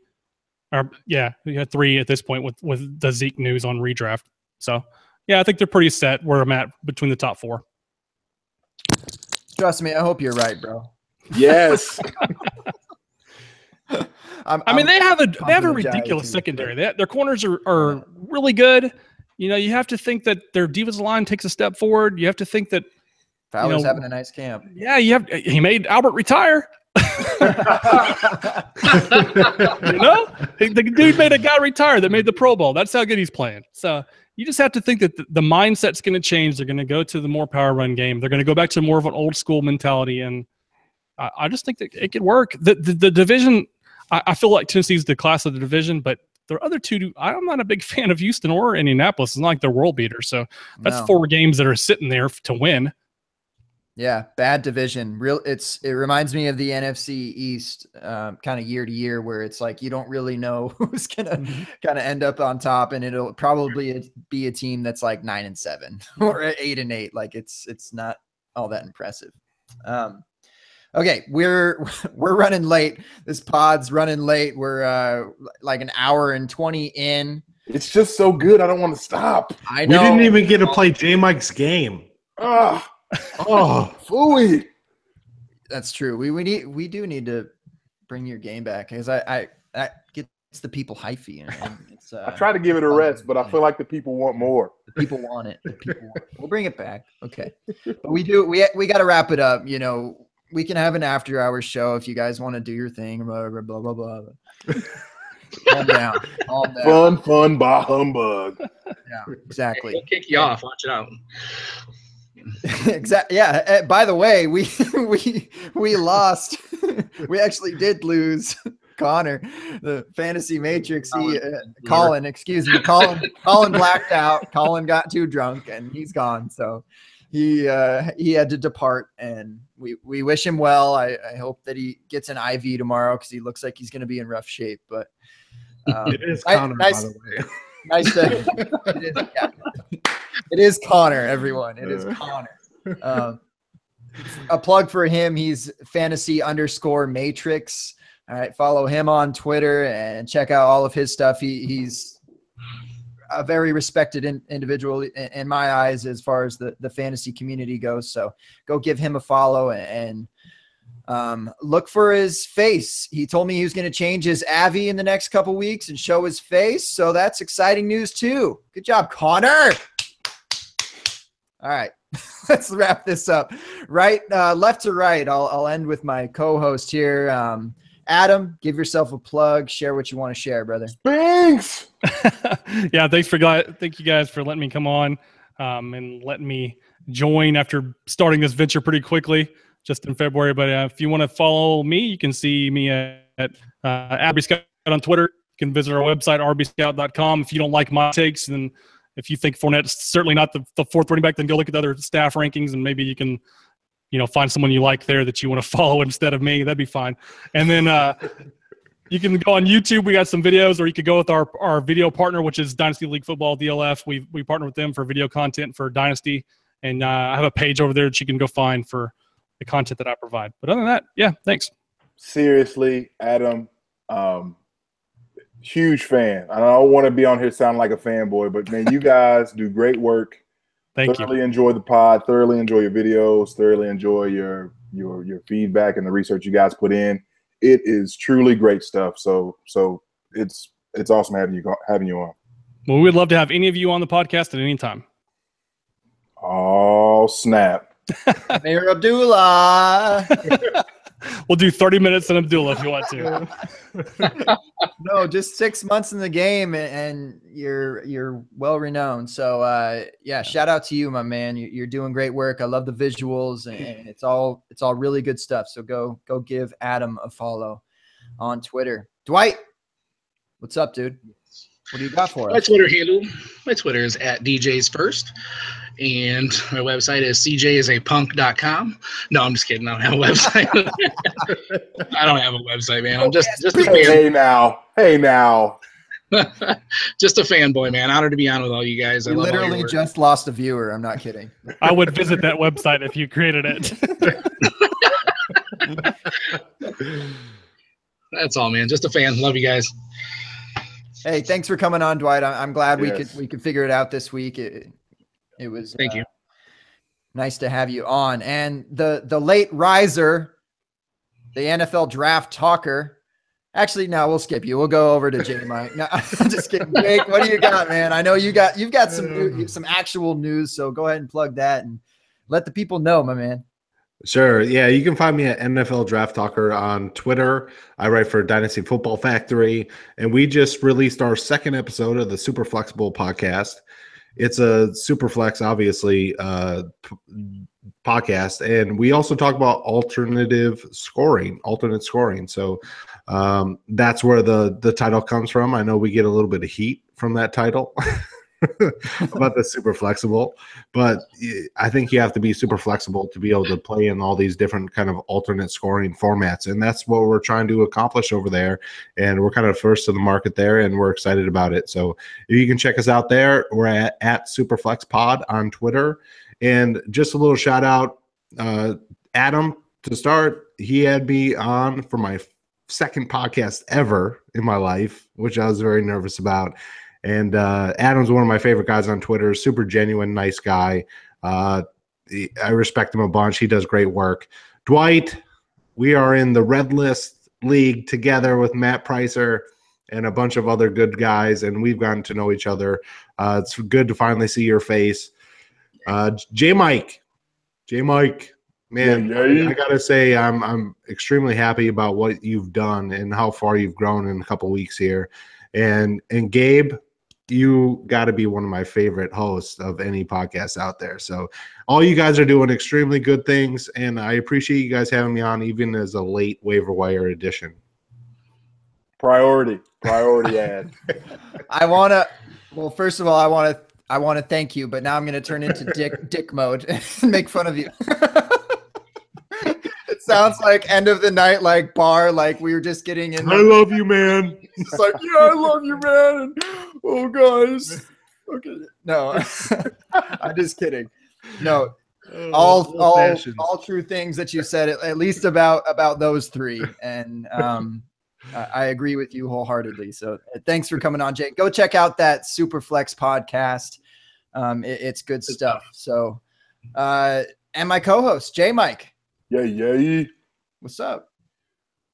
or yeah, 3 at this point with the Zeke news on redraft. So yeah, I think they're pretty set where I'm at between the top 4. Trust me, I hope you're right, bro. Yes. I mean, they have a ridiculous secondary. Their corners are really good. You know, you have to think that their defensive line takes a step forward. You have to think that Fowler's having a nice camp. Yeah, he made Albert retire. You know, the dude made a guy retire that made the Pro Bowl. That's how good he's playing. So you just have to think that the mindset's going to change. They're going to go to the more power run game. They're going to go back to more of an old school mentality, and I just think that it could work. The division, I feel like Tennessee's the class of the division, but the other 2, I'm not a big fan of Houston or Indianapolis. It's not like they're world beaters. So that's 4 games that are sitting there to win. Yeah, bad division. It reminds me of the NFC East kind of year to year, where it's like you don't really know who's gonna kind of end up on top, and it'll probably be a team that's like 9-7 or 8-8. Like it's not all that impressive. Okay, we're running late. This pod's running late. We're like an hour and 20 in. It's just so good. I don't want to stop. I know. We didn't even get to play J Mike's game. Oh, Fooey. That's true. We do need to bring your game back, because I gets the people hyphy. And it's, I try to give it a rest, but I feel like the people want more. The people want it. We'll bring it back. Okay, but we got to wrap it up. You know, we can have an after hours show if you guys want to do your thing. Blah blah blah blah blah. Calm down. Fun, bah humbug. Yeah, exactly. They'll kick you off. Watch it out. Exactly. Yeah. By the way, we lost. We actually did lose Connor, the fantasy matrix. Colin blacked out. Colin got too drunk and he's gone. So he had to depart, and we wish him well. I hope that he gets an IV tomorrow, because he looks like he's going to be in rough shape. But it is Connor, by the way. Nice to. It is Connor, everyone. It is Connor. A plug for him. He's fantasy_matrix. All right. Follow him on Twitter and check out all of his stuff. He's a very respected individual in my eyes as far as the fantasy community goes. So go give him a follow and look for his face. He told me he was going to change his Avi in the next couple weeks and show his face. So that's exciting news too. Good job, Connor. All right, let's wrap this up. Right, left to right. I'll end with my co-host here. Adam, give yourself a plug. Share what you want to share, brother. Thanks. Yeah, thank you guys for letting me come on and letting me join after starting this venture pretty quickly, just in February. But if you want to follow me, you can see me at RB Scout on Twitter. You can visit our website, rbscout.com. If you don't like my takes, then if you think Fournette's certainly not the fourth running back, then go look at the other staff rankings, and maybe you can, find someone you like there that you want to follow instead of me. That'd be fine. And then you can go on YouTube. We got some videos, or you could go with our video partner, which is Dynasty League Football, DLF. We partner with them for video content for Dynasty, and I have a page over there that you can go find for the content that I provide. But other than that, yeah, thanks. Seriously, Adam, huge fan. I don't want to be on here sounding like a fanboy, but man, you guys do great work. Thank you. Thoroughly enjoy the pod. Thoroughly enjoy your videos. Thoroughly enjoy your feedback and the research you guys put in. It is truly great stuff. So it's awesome having you on. Well, we'd love to have any of you on the podcast at any time. Oh, snap. Mayor Abdullah. We'll do 30 minutes on Abdullah if you want to. No, just 6 months in the game, and you're well renowned. So yeah, shout out to you, my man. You're doing great work. I love the visuals, and it's all really good stuff. So go give Adam a follow on Twitter. Dwight, what's up, dude? What do you got for us? My Twitter is at DJs First. And my website is cjisapunk.com. No, I'm just kidding. I don't have a website. I don't have a website, man. I'm just a fan. Hey now. Just a fanboy, man. Honored to be on with all you guys. We literally just lost a viewer. I'm not kidding. I would visit that website if you created it. That's all, man. Just a fan. Love you guys. Hey, thanks for coming on, Dwight. I'm glad we could figure it out this week. It was thank you. Nice to have you on. And the late riser, the NFL draft talker. Actually, no, we'll skip you. We'll go over to Jake Mike. No, I'm just kidding. Jake, what do you got, man? I know you've got some actual news, so go ahead and plug that and let the people know, my man. Sure. Yeah, you can find me at NFL Draft Talker on Twitter. I write for Dynasty Football Factory, and we just released our second episode of the Super Flexible podcast. It's a super flex, obviously, podcast, and we also talk about alternate scoring. So that's where the title comes from. I know we get a little bit of heat from that title about the super flexible, but I think you have to be super flexible to be able to play in all these different kind of alternate scoring formats, and that's what we're trying to accomplish over there. And we're kind of first to the market there, and we're excited about it. So if you can check us out there, we're at SuperFlexPod on Twitter. And just a little shout out, Adam, to start. He had me on for my second podcast ever in my life, which I was very nervous about. And Adam's one of my favorite guys on Twitter. Super genuine, nice guy. I respect him a bunch. He does great work. Dwight, we are in the Red List League together with Matt Pricer and a bunch of other good guys, and we've gotten to know each other. It's good to finally see your face. J Mike, man, I gotta say I'm extremely happy about what you've done and how far you've grown in a couple weeks here. And Gabe, you got to be one of my favorite hosts of any podcast out there. So all you guys are doing extremely good things, and I appreciate you guys having me on, even as a late waiver wire edition. Priority ad. First of all, I want to thank you, but now I'm going to turn into dick mode and make fun of you. It sounds like end of the night, like bar, like we were just getting in. I love you, man. It's like, yeah, I love you, man. Oh, guys. Okay. No, I'm just kidding. No, all true things that you said, at least about those three. And I agree with you wholeheartedly. So thanks for coming on, Jake. Go check out that Super Flex podcast. It's good stuff. So, and my co-host, J Mike. Yay. What's up?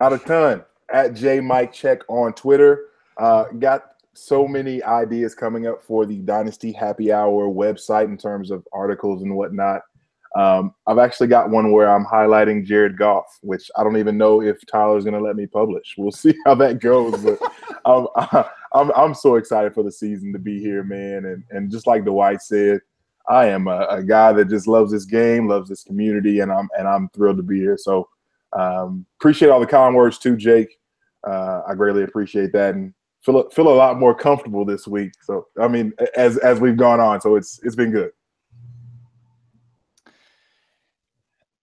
Out of ton at J Mike Check on Twitter. Got so many ideas coming up for the Dynasty Happy Hour website in terms of articles and whatnot. I've actually got one where I'm highlighting Jared Goff, which I don't even know if Tyler's going to let me publish. We'll see how that goes. But I'm so excited for the season to be here, man. And just like Dwight said, I am a guy that just loves this game, loves this community, and I'm thrilled to be here. So appreciate all the kind words too, Jake. I greatly appreciate that, and feel a lot more comfortable this week. So I mean, as we've gone on, so it's been good.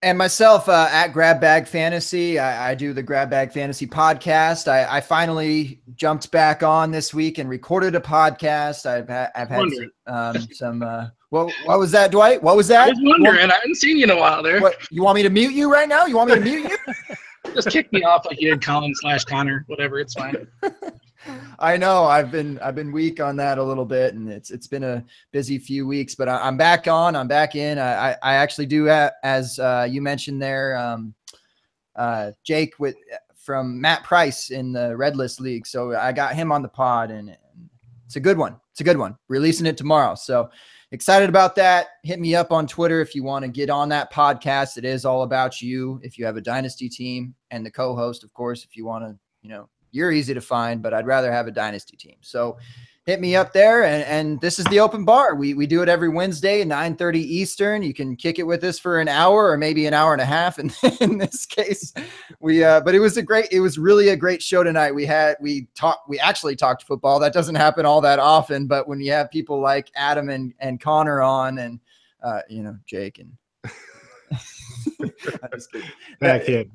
And myself at Grab Bag Fantasy, I do the Grab Bag Fantasy podcast. I finally jumped back on this week and recorded a podcast. I've had some. What was that, Dwight? What was that? I was wondering. I haven't seen you in a while there. What, you want me to mute you right now? You want me to mute you? Just kick me off like you did Colin/Connor. Whatever, it's fine. I know I've been weak on that a little bit, and it's been a busy few weeks, but I'm back on. I'm back in. I actually do, as you mentioned there, Jake from Matt Price in the Red List League. So I got him on the pod, and it's a good one. It's a good one. Releasing it tomorrow. So excited about that. Hit me up on Twitter if you want to get on that podcast. It is all about you. If you have a dynasty team, and the co-host, of course, if you want to, you're easy to find, but I'd rather have a dynasty team. So hit me up there. And this is the Open Bar. We do it every Wednesday, 9:30 Eastern. You can kick it with us for an hour or maybe an hour and a half in this case. But it was really a great show tonight. We actually talked football. That doesn't happen all that often, but when you have people like Adam and Connor on, and Jake and I'm just kidding. That kid.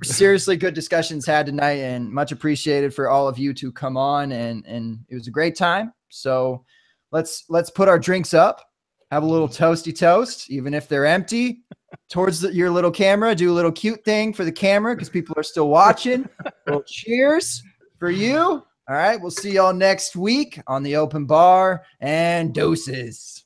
Seriously, good discussions had tonight, and much appreciated for all of you to come on, and it was a great time. So let's put our drinks up, have a little toasty toast, even if they're empty, towards your little camera. Do a little cute thing for the camera because people are still watching. Well, cheers for you. All right, we'll see y'all next week on the Open Bar, and doses.